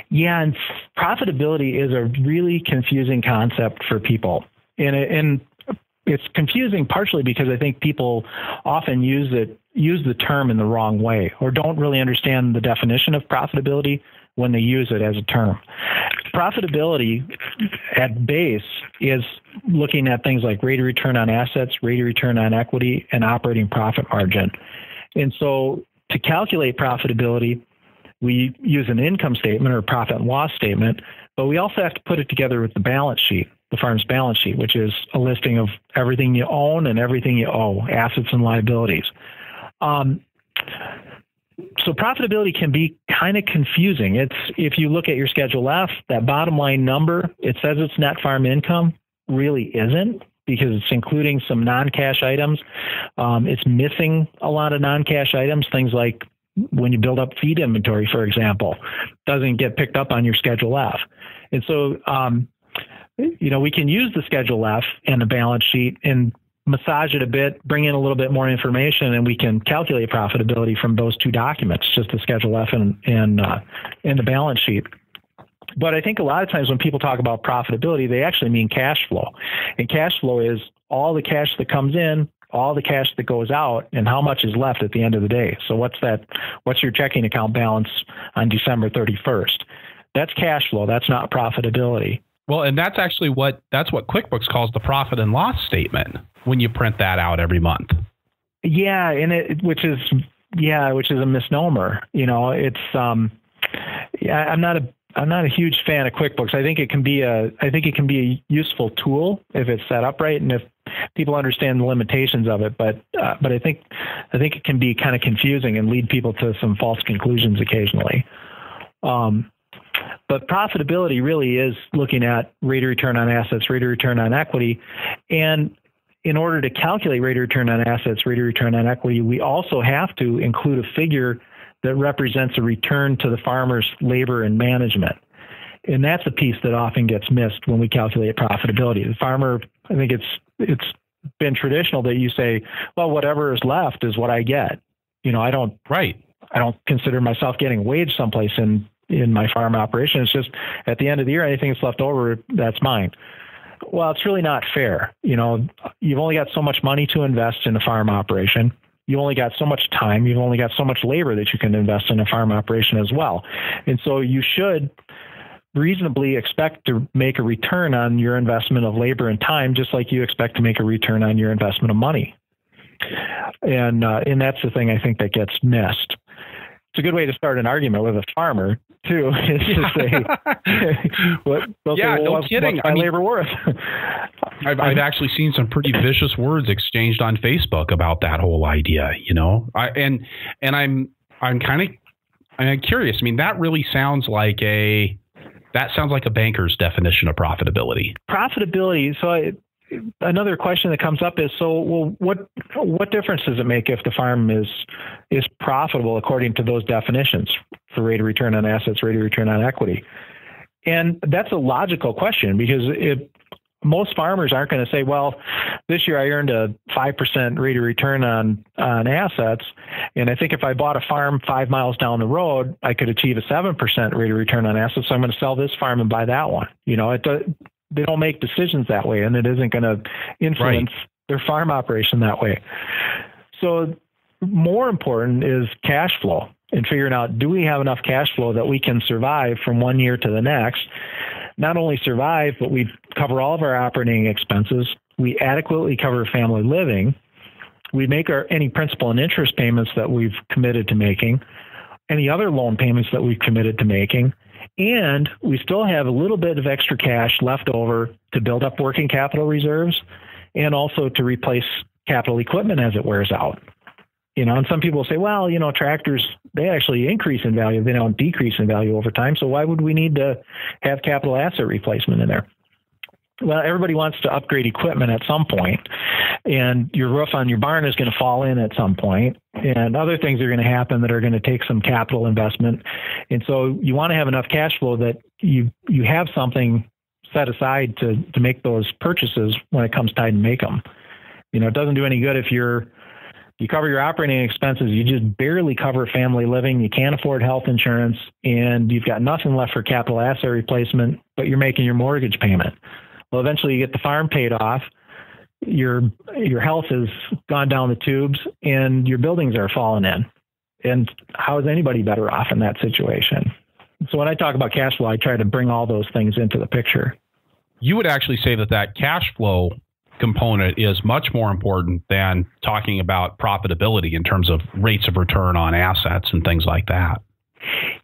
Yeah, and profitability is a really confusing concept for people. And it's confusing partially because I think people often use the term in the wrong way, or don't really understand the definition of profitability when they use it as a term. Profitability at base is looking at things like rate of return on assets, rate of return on equity, and operating profit margin. And so to calculate profitability, we use an income statement or profit and loss statement, but we also have to put it together with the balance sheet, the farm's balance sheet, which is a listing of everything you own and everything you owe, assets and liabilities. So profitability can be kind of confusing. If you look at your Schedule F, that bottom line number, it says it's net farm income, really isn't, because it's including some non-cash items. It's missing a lot of non-cash items, things like when you build up feed inventory, for example, doesn't get picked up on your Schedule F. And so, we can use the Schedule F and the balance sheet and massage it a bit, bring in a little bit more information, and we can calculate profitability from those two documents, just the Schedule F and the balance sheet. But I think a lot of times when people talk about profitability, they actually mean cash flow. And cash flow is all the cash that comes in, all the cash that goes out, and how much is left at the end of the day. So what's your checking account balance on December 31st? That's cash flow. That's not profitability. Well, and that's actually what QuickBooks calls the profit and loss statement when you print that out every month. Yeah, and which is a misnomer. It's I'm not a huge fan of QuickBooks. I think it can be a useful tool if it's set up right and if people understand the limitations of it. But I think it can be kind of confusing and lead people to some false conclusions occasionally. But profitability really is looking at rate of return on assets, rate of return on equity. And in order to calculate rate of return on assets, rate of return on equity, we also have to include a figure that represents a return to the farmer's labor and management. And that's a piece that often gets missed when we calculate profitability. The farmer, I think it's been traditional that you say, well, whatever is left is what I get. I don't consider myself getting a wage someplace in my farm operation. It's just at the end of the year, anything that's left over, that's mine. Well, it's really not fair. You've only got so much money to invest in a farm operation. you only got so much time, you've only got so much labor that you can invest in a farm operation as well. And so you should reasonably expect to make a return on your investment of labor and time, just like you expect to make a return on your investment of money. And that's the thing I think that gets missed. It's a good way to start an argument with a farmer too, is to say, what's my labor worth? I've actually seen some pretty vicious words exchanged on Facebook about that whole idea, I'm curious. I mean, that really sounds like a banker's definition of profitability. So another question that comes up is, what difference does it make if the farm is profitable according to those definitions for rate of return on assets, rate of return on equity? And that's a logical question, because most farmers aren't going to say, well, this year I earned a 5% rate of return on assets, and I think if I bought a farm 5 miles down the road, I could achieve a 7% rate of return on assets, so I'm going to sell this farm and buy that one. They don't make decisions that way, and it isn't going to influence their farm operation that way. So more important is cash flow and figuring out, do we have enough cash flow that we can survive from one year to the next? Not only survive, but we cover all of our operating expenses. We adequately cover family living. We make any principal and interest payments that we've committed to making, any other loan payments that we've committed to making, and we still have a little bit of extra cash left over to build up working capital reserves and also to replace capital equipment as it wears out. And some people say, well, tractors, they actually increase in value. They don't decrease in value over time. So why would we need to have capital asset replacement in there? Well, everybody wants to upgrade equipment at some point, and your roof on your barn is going to fall in at some point, and other things are going to happen that are going to take some capital investment. And so you want to have enough cash flow that you have something set aside to make those purchases when it comes time to make them. It doesn't do any good if you cover your operating expenses, you just barely cover family living, you can't afford health insurance, and you've got nothing left for capital asset replacement, but you're making your mortgage payment. Well, eventually you get the farm paid off, your health has gone down the tubes, and your buildings are falling in. And how is anybody better off in that situation? So when I talk about cash flow, I try to bring all those things into the picture. You would actually say that cash flow component is much more important than talking about profitability in terms of rates of return on assets and things like that.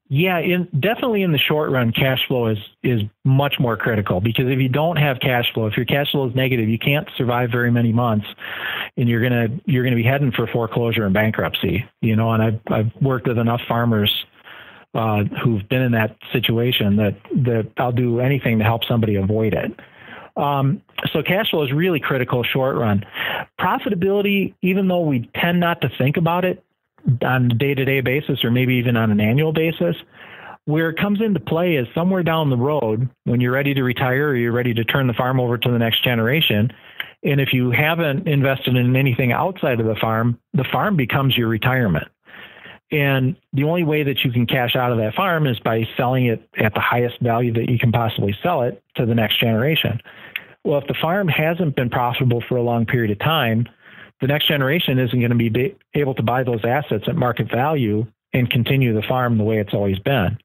Yeah, definitely in the short run, cash flow is much more critical, because if you don't have cash flow, if your cash flow is negative, you can't survive very many months, and you're gonna be heading for foreclosure and bankruptcy. And I've worked with enough farmers who've been in that situation that I'll do anything to help somebody avoid it. So cash flow is really critical short run. Profitability, even though we tend not to think about it on a day-to-day basis or maybe even on an annual basis, where it comes into play is somewhere down the road when you're ready to retire or you're ready to turn the farm over to the next generation. And if you haven't invested in anything outside of the farm becomes your retirement. And the only way that you can cash out of that farm is by selling it at the highest value that you can possibly sell it to the next generation. Well, if the farm hasn't been profitable for a long period of time, the next generation isn't going to be able to buy those assets at market value and continue the farm the way it's always been.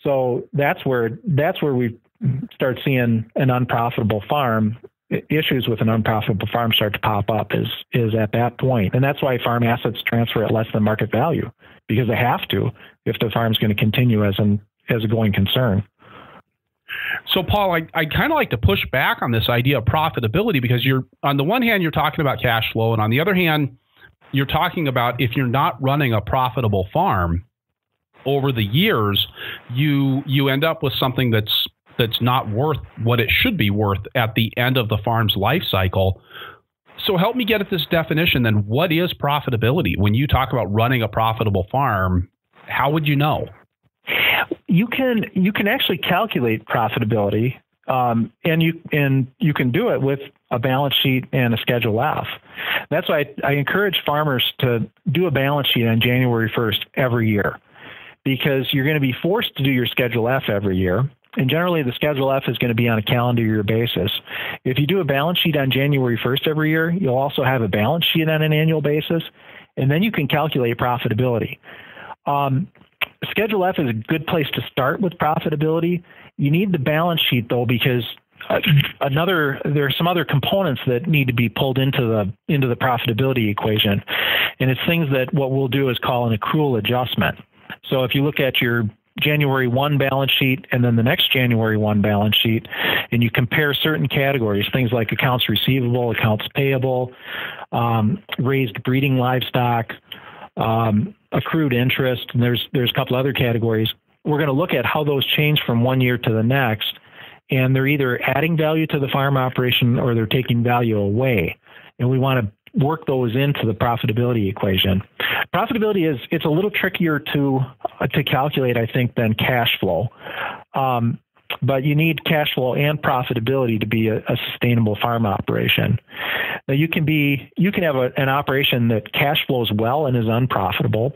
So that's where we start seeing an unprofitable farm. Issues with an unprofitable farm start to pop up is at that point. And that's why farm assets transfer at less than market value, because they have to if the farm's going to continue as a going concern. So, Paul, I kind of like to push back on this idea of profitability, because on the one hand, you're talking about cash flow, and on the other hand, you're talking about if you're not running a profitable farm over the years, you end up with something that's not worth what it should be worth at the end of the farm's life cycle. So help me get at this definition then. What is profitability? When you talk about running a profitable farm, how would you know? You can actually calculate profitability, and you can do it with a balance sheet and a Schedule F. That's why I encourage farmers to do a balance sheet on January 1st every year, because you're going to be forced to do your Schedule F every year. And generally, the Schedule F is going to be on a calendar year basis. If you do a balance sheet on January 1st every year, you'll also have a balance sheet on an annual basis. and then you can calculate profitability. Schedule F is a good place to start with profitability. You need the balance sheet though, because there are some other components that need to be pulled into the profitability equation, and it's things that what we'll do is call an accrual adjustment. So if you look at your January 1 balance sheet and then the next January 1 balance sheet, and you compare certain categories, things like accounts receivable, accounts payable, raised breeding livestock, accrued interest, and there's a couple other categories. We're going to look at how those change from one year to the next, and they're either adding value to the farm operation or they're taking value away. And we want to work those into the profitability equation. Profitability it's a little trickier to calculate, I think, than cash flow. But you need cash flow and profitability to be a sustainable farm operation. Now you can have an operation that cash flows well and is unprofitable.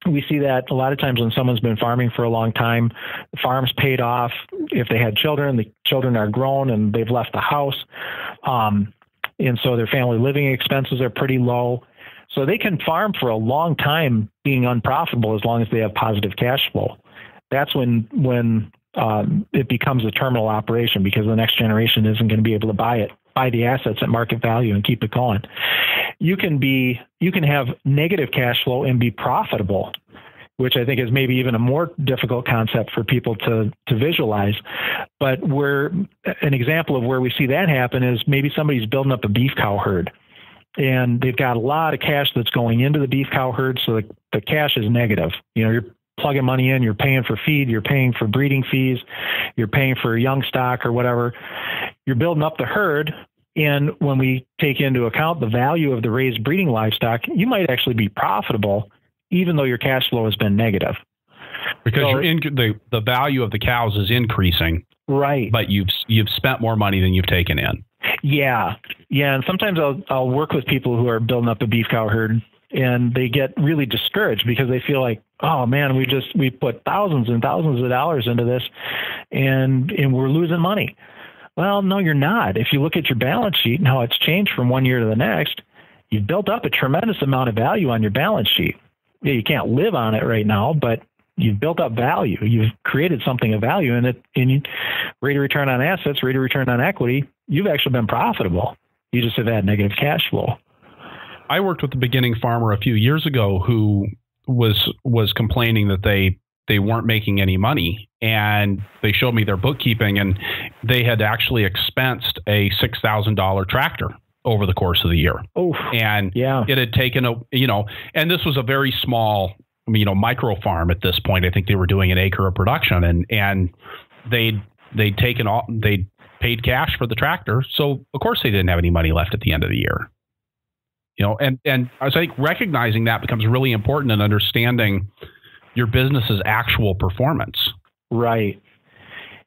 We see that a lot of times when someone's been farming for a long time, the farm's paid off. If they had children, the children are grown and they've left the house. And so their family living expenses are pretty low. So they can farm for a long time being unprofitable as long as they have positive cash flow. That's when it becomes a terminal operation, because the next generation isn't going to be able to buy the assets at market value and keep it going. You can have negative cash flow and be profitable, which I think is maybe even a more difficult concept for people to visualize. But an example of where we see that happen is maybe somebody's building up a beef cow herd, and they've got a lot of cash that's going into the beef cow herd, so the cash is negative. You're plugging money in, you're paying for feed, you're paying for breeding fees, you're paying for young stock or whatever. You're building up the herd, and when we take into account the value of the raised breeding livestock, you might actually be profitable even though your cash flow has been negative. Because the value of the cows is increasing. Right. But you've spent more money than you've taken in. Yeah. And sometimes I'll work with people who are building up a beef cow herd, and they get really discouraged because they feel like, oh man, we put thousands and thousands of dollars into this and we're losing money. Well, no, you're not. If you look at your balance sheet and how it's changed from one year to the next, you've built up a tremendous amount of value on your balance sheet. Yeah, you can't live on it right now, but you've built up value. You've created something of value in it. And rate of return on assets, rate of return on equity, you've actually been profitable. You just have had negative cash flow. I worked with a beginning farmer a few years ago who was complaining that they weren't making any money, and they showed me their bookkeeping, and they had actually expensed a $6,000 tractor over the course of the year. Oh, and yeah. It had taken and this was a very small, micro farm at this point. I think they were doing an acre of production, and they'd paid cash for the tractor. So of course they didn't have any money left at the end of the year. And I think recognizing that becomes really important in understanding your business's actual performance. Right.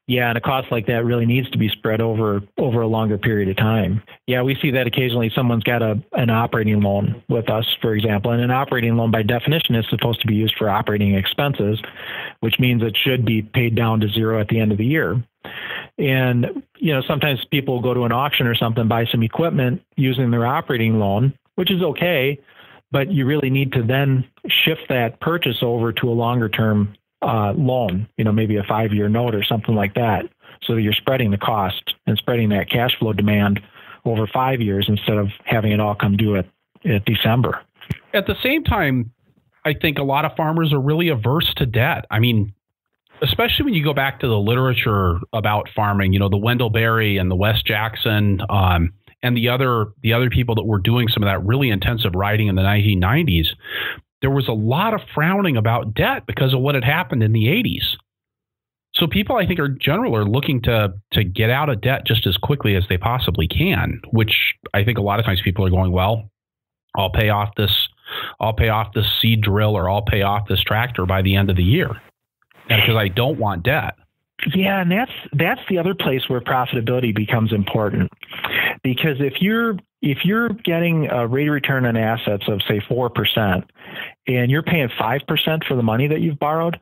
Yeah, and a cost like that really needs to be spread over a longer period of time. Yeah, we see that occasionally. Someone's got an operating loan with us, for example, and an operating loan by definition is supposed to be used for operating expenses, which means it should be paid down to zero at the end of the year. And, sometimes people go to an auction or something, buy some equipment using their operating loan, which is okay, but you really need to then shift that purchase over to a longer term loan, maybe a 5-year note or something like that, so that you're spreading the cost and spreading that cash flow demand over 5 years instead of having it all come due at December. At the same time, I think a lot of farmers are really averse to debt. I mean, especially when you go back to the literature about farming, the Wendell Berry and the Wes Jackson, and the other people that were doing some of that really intensive writing in the 1990s, there was a lot of frowning about debt because of what had happened in the 80s. So people, I think, are looking to get out of debt just as quickly as they possibly can, which I think a lot of times people are going, well, I'll pay off this seed drill, or I'll pay off this tractor by the end of the year, because I don't want debt. Yeah, and that's the other place where profitability becomes important, because if you're getting a rate of return on assets of, say, 4%, and you're paying 5% for the money that you've borrowed,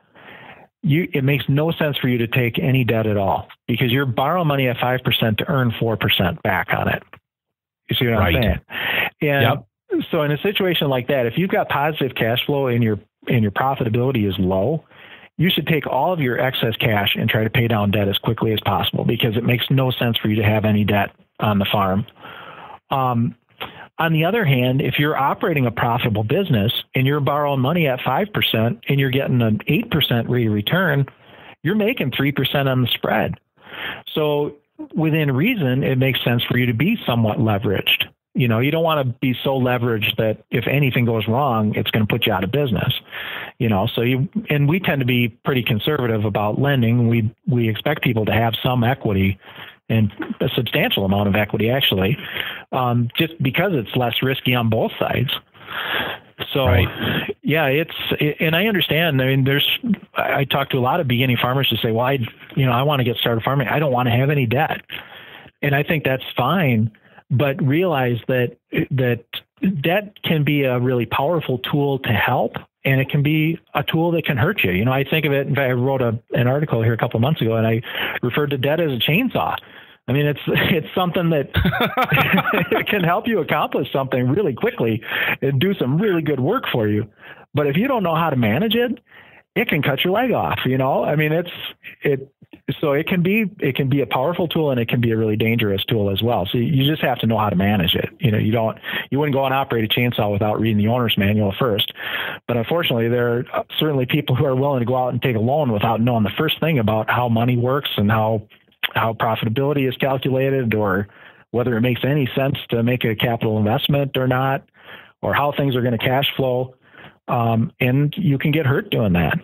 it makes no sense for you to take any debt at all, because you're borrowing money at 5% to earn 4% back on it. You see what I'm saying? And So in a situation like that, if you've got positive cash flow and your profitability is low, you should take all of your excess cash and try to pay down debt as quickly as possible, because it makes no sense for you to have any debt on the farm. On the other hand, if you're operating a profitable business and you're borrowing money at 5% and you're getting an 8% rate of return, you're making 3% on the spread. So within reason, it makes sense for you to be somewhat leveraged. You don't want to be so leveraged that if anything goes wrong, it's going to put you out of business. And we tend to be pretty conservative about lending. We expect people to have some equity, and a substantial amount of equity, actually, just because it's less risky on both sides. So, right. Yeah, and I understand. I mean, I talk to a lot of beginning farmers who say, well, I want to get started farming. I don't want to have any debt. And I think that's fine, but realize that debt can be a really powerful tool to help, and it can be a tool that can hurt you. I think of it. In fact, I wrote an article here a couple of months ago, and I referred to debt as a chainsaw. I mean, it's something that can help you accomplish something really quickly and do some really good work for you. But if you don't know how to manage it, it can cut your leg off. I mean, so it can be a powerful tool, and it can be a really dangerous tool as well. So you just have to know how to manage it. You wouldn't go and operate a chainsaw without reading the owner's manual first. But unfortunately, there are certainly people who are willing to go out and take a loan without knowing the first thing about how money works and how profitability is calculated, or whether it makes any sense to make a capital investment or not, or how things are going to cash flow. And you can get hurt doing that.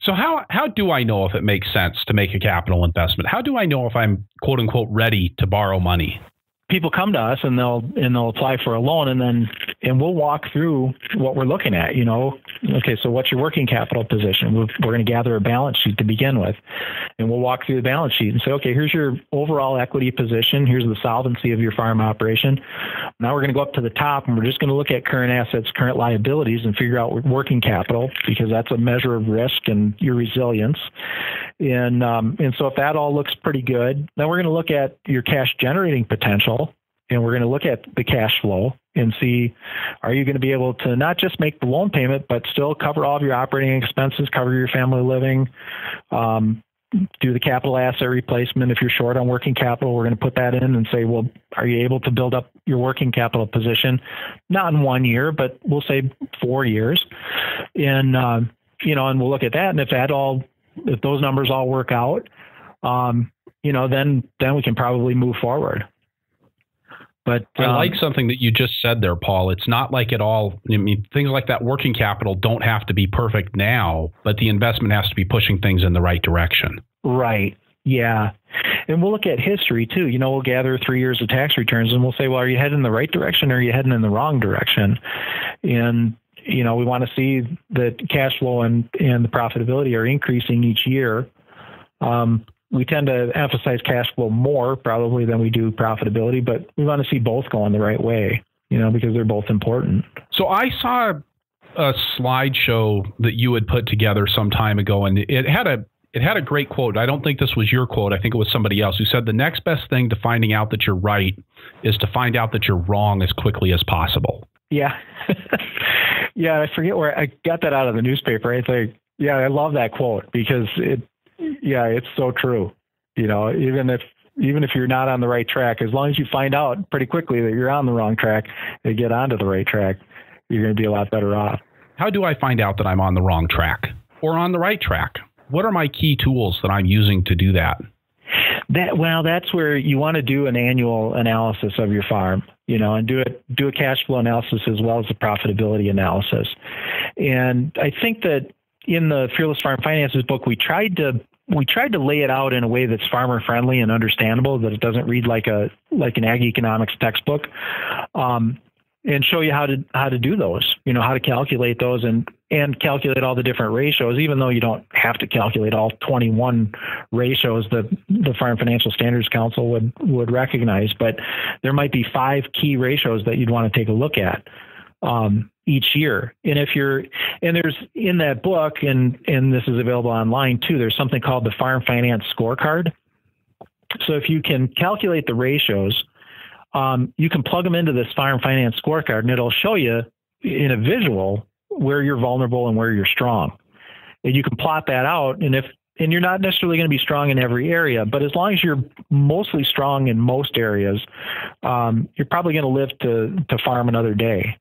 So how do I know if it makes sense to make a capital investment? How do I know if I'm, quote unquote, ready to borrow money? People come to us and they'll apply for a loan, and we'll walk through what we're looking at. Okay, so what's your working capital position? We're going to gather a balance sheet to begin with, and we'll walk through the balance sheet and say, okay, here's your overall equity position. Here's the solvency of your farm operation. Now we're going to go up to the top, and we're just going to look at current assets, current liabilities, and figure out working capital, because that's a measure of risk and your resilience. And so if that all looks pretty good, then we're going to look at your cash generating potential. And we're going to look at the cash flow and see, are you going to be able to not just make the loan payment, but still cover all of your operating expenses, cover your family living, do the capital asset replacement. If you're short on working capital, we're going to put that in and say, well, are you able to build up your working capital position? Not in 1 year, but we'll say 4 years. And, and we'll look at that. And if those numbers all work out, then we can probably move forward. But I like something that you just said there, Paul. It's not like it all, things like that working capital don't have to be perfect now, but the investment has to be pushing things in the right direction. Right. Yeah. And we'll look at history too. We'll gather 3 years of tax returns, and we'll say, well, are you heading in the right direction, or are you heading in the wrong direction? And, we want to see that cash flow and the profitability are increasing each year. We tend to emphasize cash flow more probably than we do profitability, but we want to see both going the right way, because they're both important. So I saw a slideshow that you had put together some time ago, and it had a great quote. I don't think this was your quote. I think it was somebody else who said the next best thing to finding out that you're right is to find out that you're wrong as quickly as possible. Yeah. Yeah. I forget where I got that out of the newspaper. I love that quote, because it's so true. Even if you're not on the right track, as long as you find out pretty quickly that you're on the wrong track and get onto the right track, you're going to be a lot better off. How do I find out that I'm on the wrong track or on the right track? What are my key tools that I'm using to do that? That's where you want to do an annual analysis of your farm, and do a cash flow analysis as well as a profitability analysis. And I think that in the Fearless Farm Finances book, we tried to lay it out in a way that's farmer friendly and understandable, that it doesn't read like an ag economics textbook, and show you how to do those, how to calculate those and calculate all the different ratios, even though you don't have to calculate all 21 ratios that the Farm Financial Standards Council would recognize. But there might be 5 key ratios that you'd want to take a look at each year. And there's in that book, and this is available online too, there's something called the Farm Finance Scorecard. So if you can calculate the ratios, you can plug them into this farm finance scorecard, and it'll show you in a visual where you're vulnerable and where you're strong. And you can plot that out. And you're not necessarily going to be strong in every area, but as long as you're mostly strong in most areas, you're probably going to live to farm another day.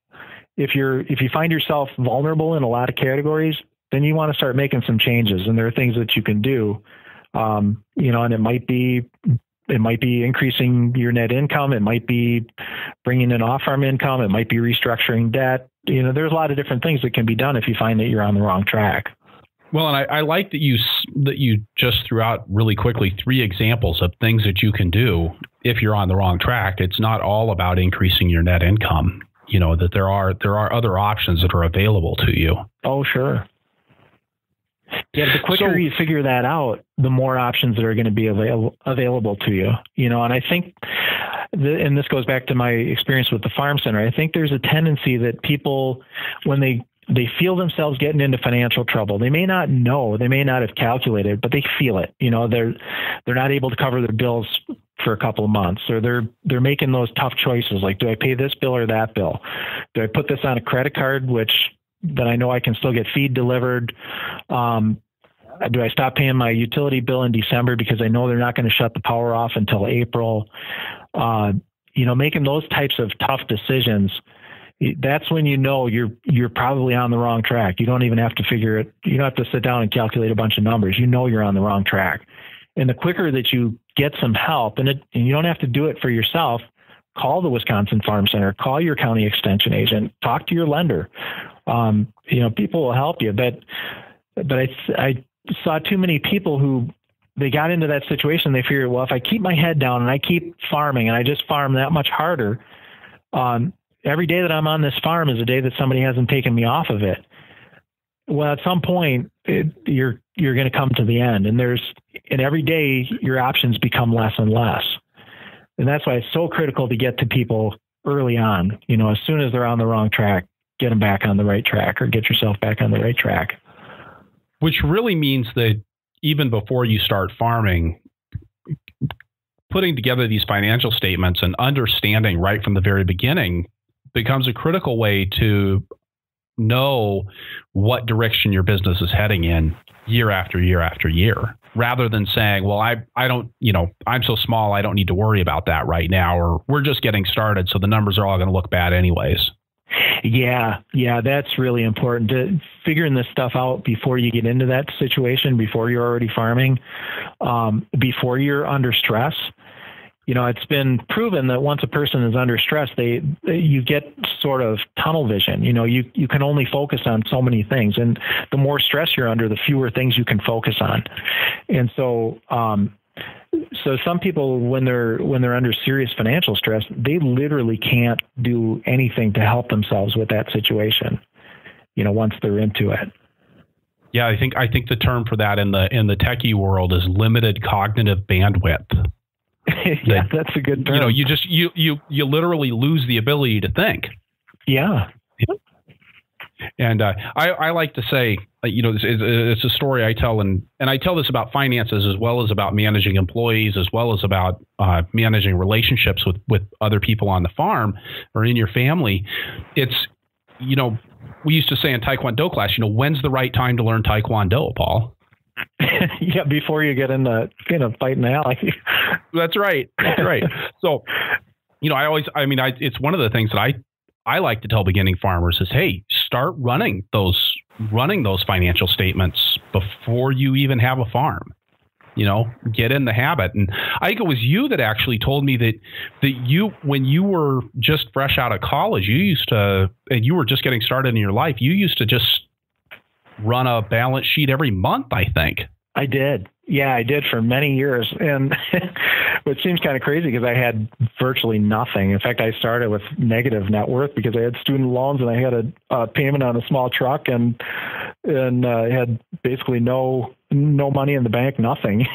If you find yourself vulnerable in a lot of categories, then you want to start making some changes. And there are things that you can do, and it might be increasing your net income. It might be bringing in off-farm income. It might be restructuring debt. There's a lot of different things that can be done if you find that you're on the wrong track. Well, and I like that you just threw out really quickly 3 examples of things that you can do if you're on the wrong track. It's not all about increasing your net income. That there are other options that are available to you. Oh, sure. Yeah, the quicker you figure that out, the more options that are going to be available to you. And I think, and this goes back to my experience with the Farm Center, I think there's a tendency that people, when they feel themselves getting into financial trouble, they may not know, they may not have calculated, but they feel it. They're not able to cover their bills for a couple of months, or they're making those tough choices. Like, do I pay this bill or that bill? Do I put this on a credit card, that I know I can still get feed delivered? Do I stop paying my utility bill in December because I know they're not going to shut the power off until April? Making those types of tough decisions, that's when you're probably on the wrong track. You don't even have to figure it. You don't have to sit down and calculate a bunch of numbers. You're on the wrong track. And the quicker that you get some help, and you don't have to do it for yourself, call the Wisconsin Farm Center, call your county extension agent, talk to your lender. People will help you. But I saw too many people who, they got into that situation. They figured, well, if I keep my head down and I keep farming and I just farm that much harder, every day that I'm on this farm is a day that somebody hasn't taken me off of it. Well, at some point, you're going to come to the end, and every day your options become less and less. And that's why it's so critical to get to people early on. As soon as they're on the wrong track, get them back on the right track, or get yourself back on the right track. Which really means that even before you start farming, putting together these financial statements and understanding right from the very beginning becomes a critical way to know what direction your business is heading in year after year after year, rather than saying, well, I don't, I'm so small, I don't need to worry about that right now, or we're just getting started, so the numbers are all going to look bad anyways. Yeah, that's really important, to figuring this stuff out before you get into that situation, before you're already farming, before you're under stress. It's been proven that once a person is under stress, you get sort of tunnel vision. You can only focus on so many things, and the more stress you're under, the fewer things you can focus on. And so some people, when they're under serious financial stress, they literally can't do anything to help themselves with that situation, once they're into it. Yeah, I think the term for that in the techie world is limited cognitive bandwidth. Yeah, that's a good term. You literally lose the ability to think. Yeah. And I like to say, it's a story I tell, and I tell this about finances as well as about managing employees, as well as about managing relationships with other people on the farm or in your family. It's, we used to say in Taekwondo class, when's the right time to learn Taekwondo, Paul? Yeah, before you get into fight in the alley. That's right. So, it's one of the things that I like to tell beginning farmers is, hey, start running those financial statements before you even have a farm. Get in the habit. And I think it was you that actually told me that you, when you were just fresh out of college, and you were just getting started in your life, you used to just run a balance sheet every month, I think. I did. Yeah, I did for many years. And which seems kind of crazy because I had virtually nothing. In fact, I started with negative net worth because I had student loans and I had a payment on a small truck and I had basically no money in the bank, nothing,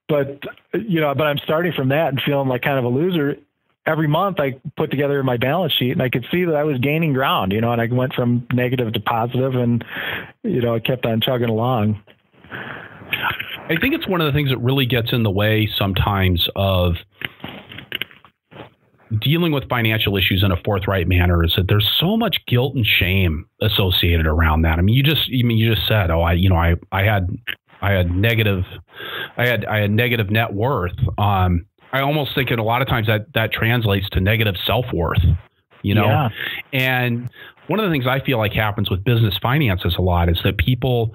But I'm starting from that and feeling like kind of a loser. Every month I put together my balance sheet and I could see that I was gaining ground, and I went from negative to positive and, I kept on chugging along. I think it's one of the things that really gets in the way sometimes of dealing with financial issues in a forthright manner is that there's so much guilt and shame associated around that. I mean, you just said, oh, I had negative net worth. I almost think that a lot of times that translates to negative self-worth, Yeah. And one of the things I feel like happens with business finances a lot is that people,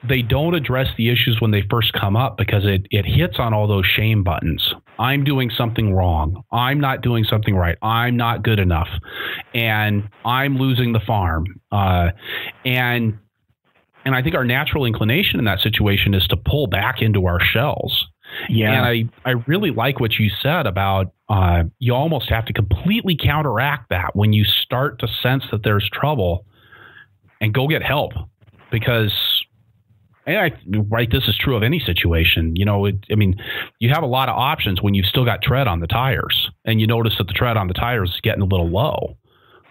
they don't address the issues when they first come up because it hits on all those shame buttons. I'm doing something wrong. I'm not doing something right. I'm not good enough. And I'm losing the farm. And I think our natural inclination in that situation is to pull back into our shells. Yeah. And I really like what you said about you almost have to completely counteract that when you start to sense that there's trouble and go get help. Because, this is true of any situation. You have a lot of options when you've still got tread on the tires and you notice that the tread on the tires is getting a little low.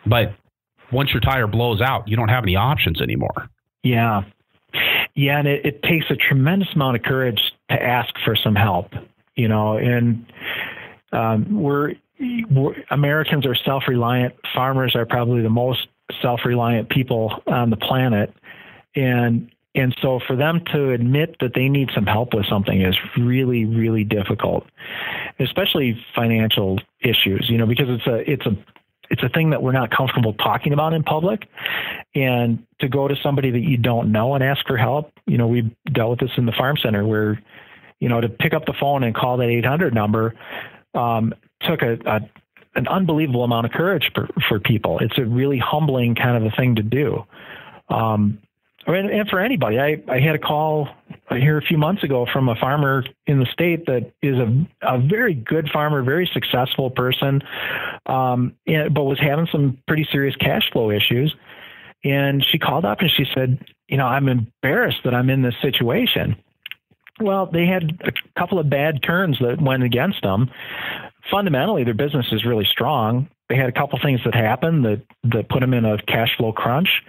But once your tire blows out, you don't have any options anymore. Yeah. Yeah. And it takes a tremendous amount of courage to ask for some help, and we're Americans are self-reliant. Farmers are probably the most self-reliant people on the planet. And so for them to admit that they need some help with something is really, really difficult, especially financial issues, because it's a thing that we're not comfortable talking about in public. And to go to somebody that you don't know and ask for help, we dealt with this in the farm center where, to pick up the phone and call that 800 number took an unbelievable amount of courage for people. It's a really humbling kind of a thing to do. And for anybody, I had a call here a few months ago from a farmer in the state that is a very good farmer, very successful person, but was having some pretty serious cash flow issues. And she called up and she said, I'm embarrassed that I'm in this situation. Well, they had a couple of bad turns that went against them. Fundamentally, their business is really strong. They had a couple things that happened that put them in a cash flow crunch.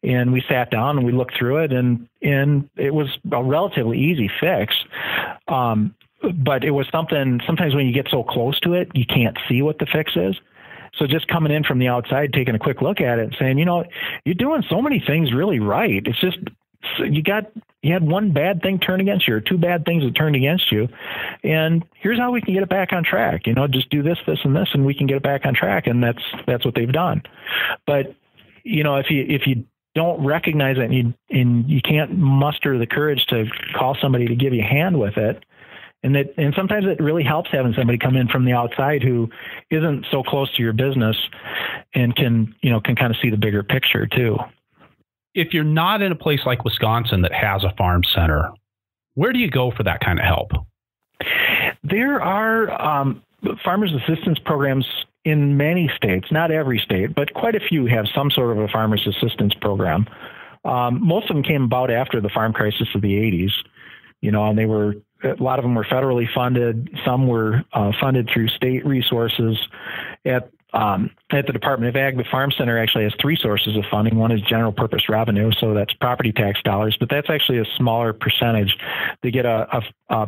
And we sat down and we looked through it, and it was a relatively easy fix. But it was something, sometimes when you get so close to it, you can't see what the fix is. So just coming in from the outside, taking a quick look at it and saying, you're doing so many things really right. It's just, you had one bad thing turn against you or two bad things that turned against you. And here's how we can get it back on track. Just do this, this, and this, and we can get it back on track. And that's what they've done. But, if you don't recognize it and you can't muster the courage to call somebody to give you a hand with it. And sometimes it really helps having somebody come in from the outside who isn't so close to your business and can kind of see the bigger picture too. If you're not in a place like Wisconsin that has a farm center, where do you go for that kind of help? There are farmers assistance programs in many states, not every state, but quite a few have some sort of a farmers assistance program. Most of them came about after the farm crisis of the 80s, and a lot of them were federally funded. Some were funded through state resources. At the Department of Ag, the Farm Center actually has three sources of funding. One is general purpose revenue, so that's property tax dollars, but that's actually a smaller percentage. They get a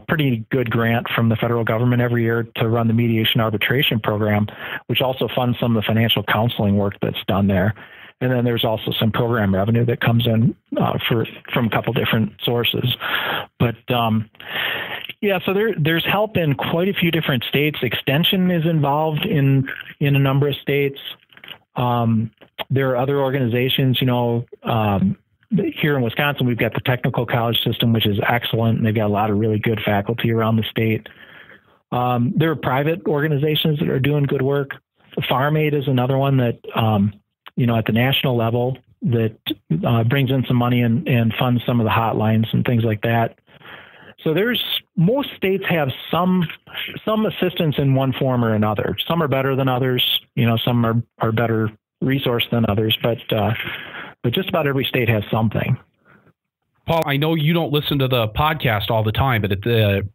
pretty good grant from the federal government every year to run the mediation arbitration program, which also funds some of the financial counseling work that's done there. And then there's also some program revenue that comes in from a couple different sources. But so there's help in quite a few different states. Extension is involved in a number of states. There are other organizations, here in Wisconsin, we've got the technical college system, which is excellent. And they've got a lot of really good faculty around the state. There are private organizations that are doing good work. Farm Aid is another one that, at the national level that brings in some money and funds some of the hotlines and things like that. So most states have some assistance in one form or another. Some are better than others. Some are better resourced than others, but just about every state has something. Paul, I know you don't listen to the podcast all the time, but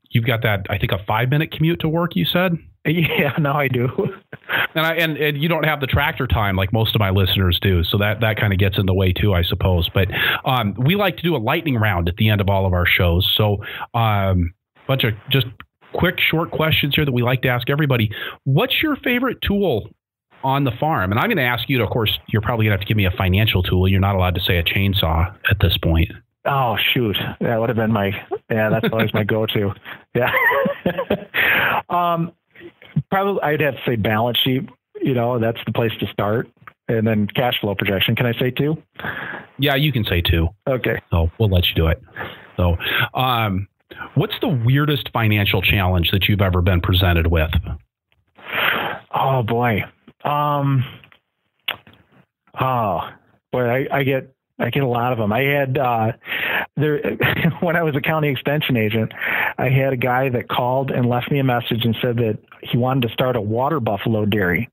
you've got that, I think, a 5-minute commute to work, you said? Yeah, no, I do. And you don't have the tractor time like most of my listeners do. So that kind of gets in the way too, I suppose. But we like to do a lightning round at the end of all of our shows. So bunch of just quick, short questions here that we like to ask everybody. What's your favorite tool on the farm? And I'm going to ask you to, of course, you're probably going to have to give me a financial tool. You're not allowed to say a chainsaw at this point. Oh, shoot. That would have been that's always my go-to. Yeah. Probably I'd have to say balance sheet. That's the place to start. And then cash flow projection. Can I say 2? Yeah, you can say 2. Okay. So we'll let you do it. So, what's the weirdest financial challenge that you've ever been presented with? Oh boy. I get a lot of them. I had when I was a county extension agent, I had a guy that called and left me a message and said that he wanted to start a water buffalo dairy,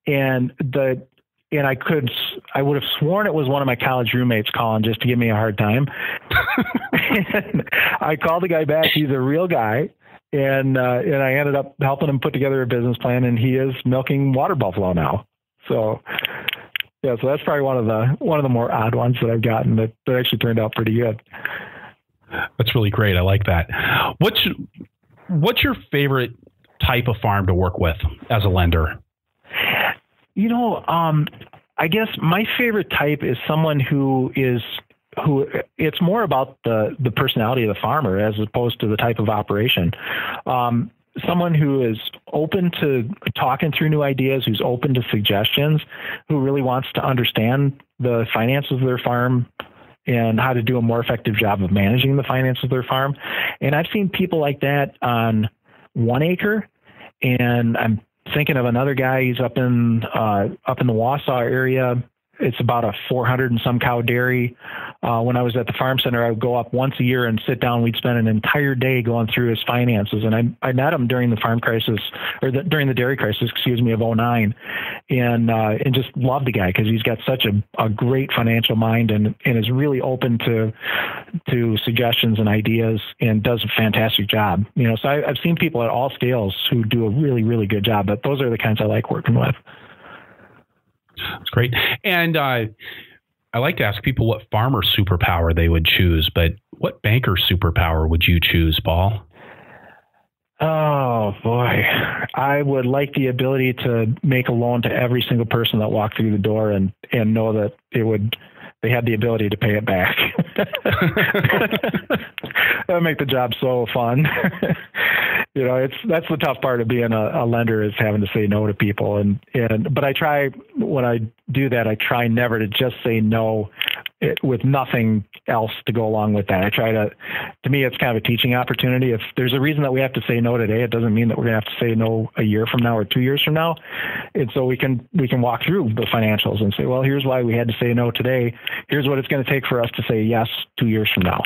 and I would have sworn it was one of my college roommates calling just to give me a hard time. And I called the guy back. He's a real guy. And I ended up helping him put together a business plan, and he is milking water buffalo now. So, yeah, so that's probably one of the more odd ones that I've gotten that actually turned out pretty good. That's really great. I like that. What's your favorite type of farm to work with as a lender? I guess my favorite type is someone who it's more about the personality of the farmer as opposed to the type of operation. Someone who is open to talking through new ideas, who's open to suggestions, who really wants to understand the finances of their farm and how to do a more effective job of managing the finances of their farm. And I've seen people like that on 1 acre, and I'm thinking of another guy. He's up in the Wausau area. It's about a 400 and some cow dairy. When I was at the farm center, I would go up once a year and sit down. We'd spend an entire day going through his finances. And I met him during the farm crisis, during the dairy crisis, of 2009, and just loved the guy because he's got such a great financial mind and is really open to suggestions and ideas and does a fantastic job. So I've seen people at all scales who do a really, really good job, but those are the kinds I like working with. That's great. And I like to ask people what farmer superpower they would choose, but what banker superpower would you choose, Paul? Oh, boy. I would like the ability to make a loan to every single person that walked through the door and know that they had the ability to pay it back. That would make the job so fun. That's the tough part of being a lender, is having to say no to people. But I try, when I do that, I try never to just say no with nothing else to go along with that. I try to me, it's kind of a teaching opportunity. If there's a reason that we have to say no today, it doesn't mean that we're going to have to say no a year from now or 2 years from now. And so we can walk through the financials and say, well, here's why we had to say no today. Here's what it's going to take for us to say yes 2 years from now.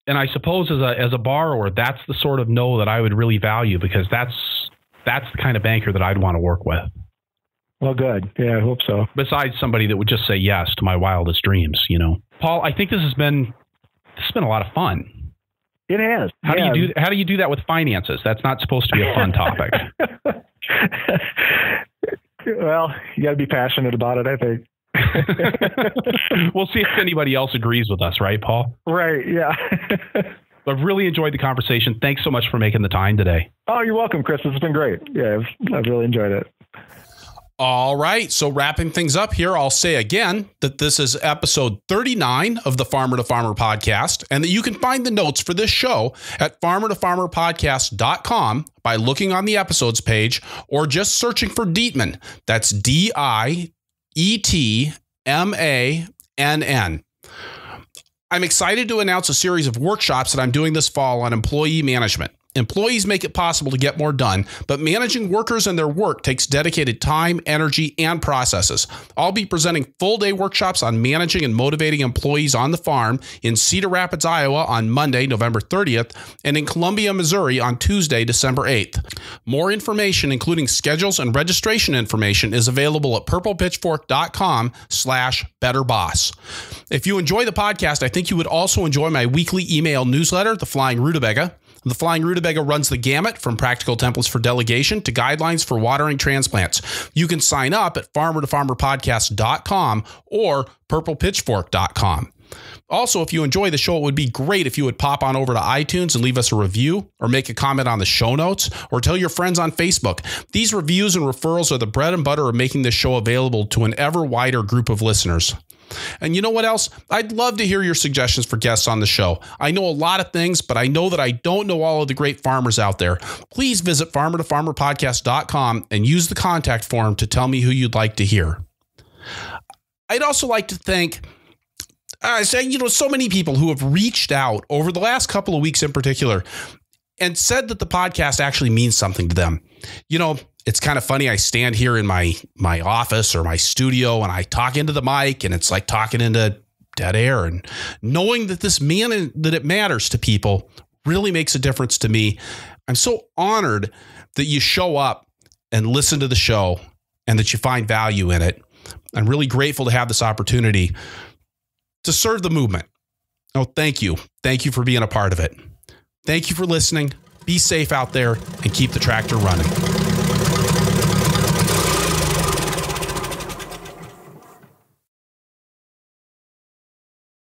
And I suppose as a borrower, that's the sort of no that I would really value, because that's the kind of banker that I'd want to work with. Well, good. Yeah, I hope so. Besides somebody that would just say yes to my wildest dreams, Paul, I think this has been a lot of fun. It has. How do you do that with finances? That's not supposed to be a fun topic. Well, you got to be passionate about it, I think. We'll see if anybody else agrees with us, right, Paul? Right, yeah. I've really enjoyed the conversation. Thanks so much for making the time today. Oh, you're welcome, Chris. It's been great. Yeah, I've really enjoyed it. All right. So wrapping things up here, I'll say again that this is episode 39 of the Farmer to Farmer podcast, and that you can find the notes for this show at farmertofarmerpodcast.com by looking on the episodes page or just searching for Dietmann. That's Dietmann. I'm excited to announce a series of workshops that I'm doing this fall on employee management. Employees make it possible to get more done, but managing workers and their work takes dedicated time, energy, and processes. I'll be presenting full-day workshops on managing and motivating employees on the farm in Cedar Rapids, Iowa on Monday, November 30th, and in Columbia, Missouri on Tuesday, December 8th. More information, including schedules and registration information, is available at purplepitchfork.com/betterboss. If you enjoy the podcast, I think you would also enjoy my weekly email newsletter, The Flying Rutabaga. The Flying Rutabaga runs the gamut from practical templates for delegation to guidelines for watering transplants. You can sign up at farmertofarmerpodcast.com or purplepitchfork.com. Also, if you enjoy the show, it would be great if you would pop on over to iTunes and leave us a review or make a comment on the show notes or tell your friends on Facebook. These reviews and referrals are the bread and butter of making this show available to an ever wider group of listeners. And you know what else? I'd love to hear your suggestions for guests on the show. I know a lot of things, but I know that I don't know all of the great farmers out there. Please visit farmertofarmerpodcast.com and use the contact form to tell me who you'd like to hear. I'd also like to thank so many people who have reached out over the last couple of weeks in particular and said that the podcast actually means something to them. You know, it's kind of funny. I stand here in my office or my studio and I talk into the mic and it's like talking into dead air, and knowing that that it matters to people really makes a difference to me. I'm so honored that you show up and listen to the show and that you find value in it. I'm really grateful to have this opportunity to serve the movement. Oh, thank you. Thank you for being a part of it. Thank you for listening. Be safe out there and keep the tractor running.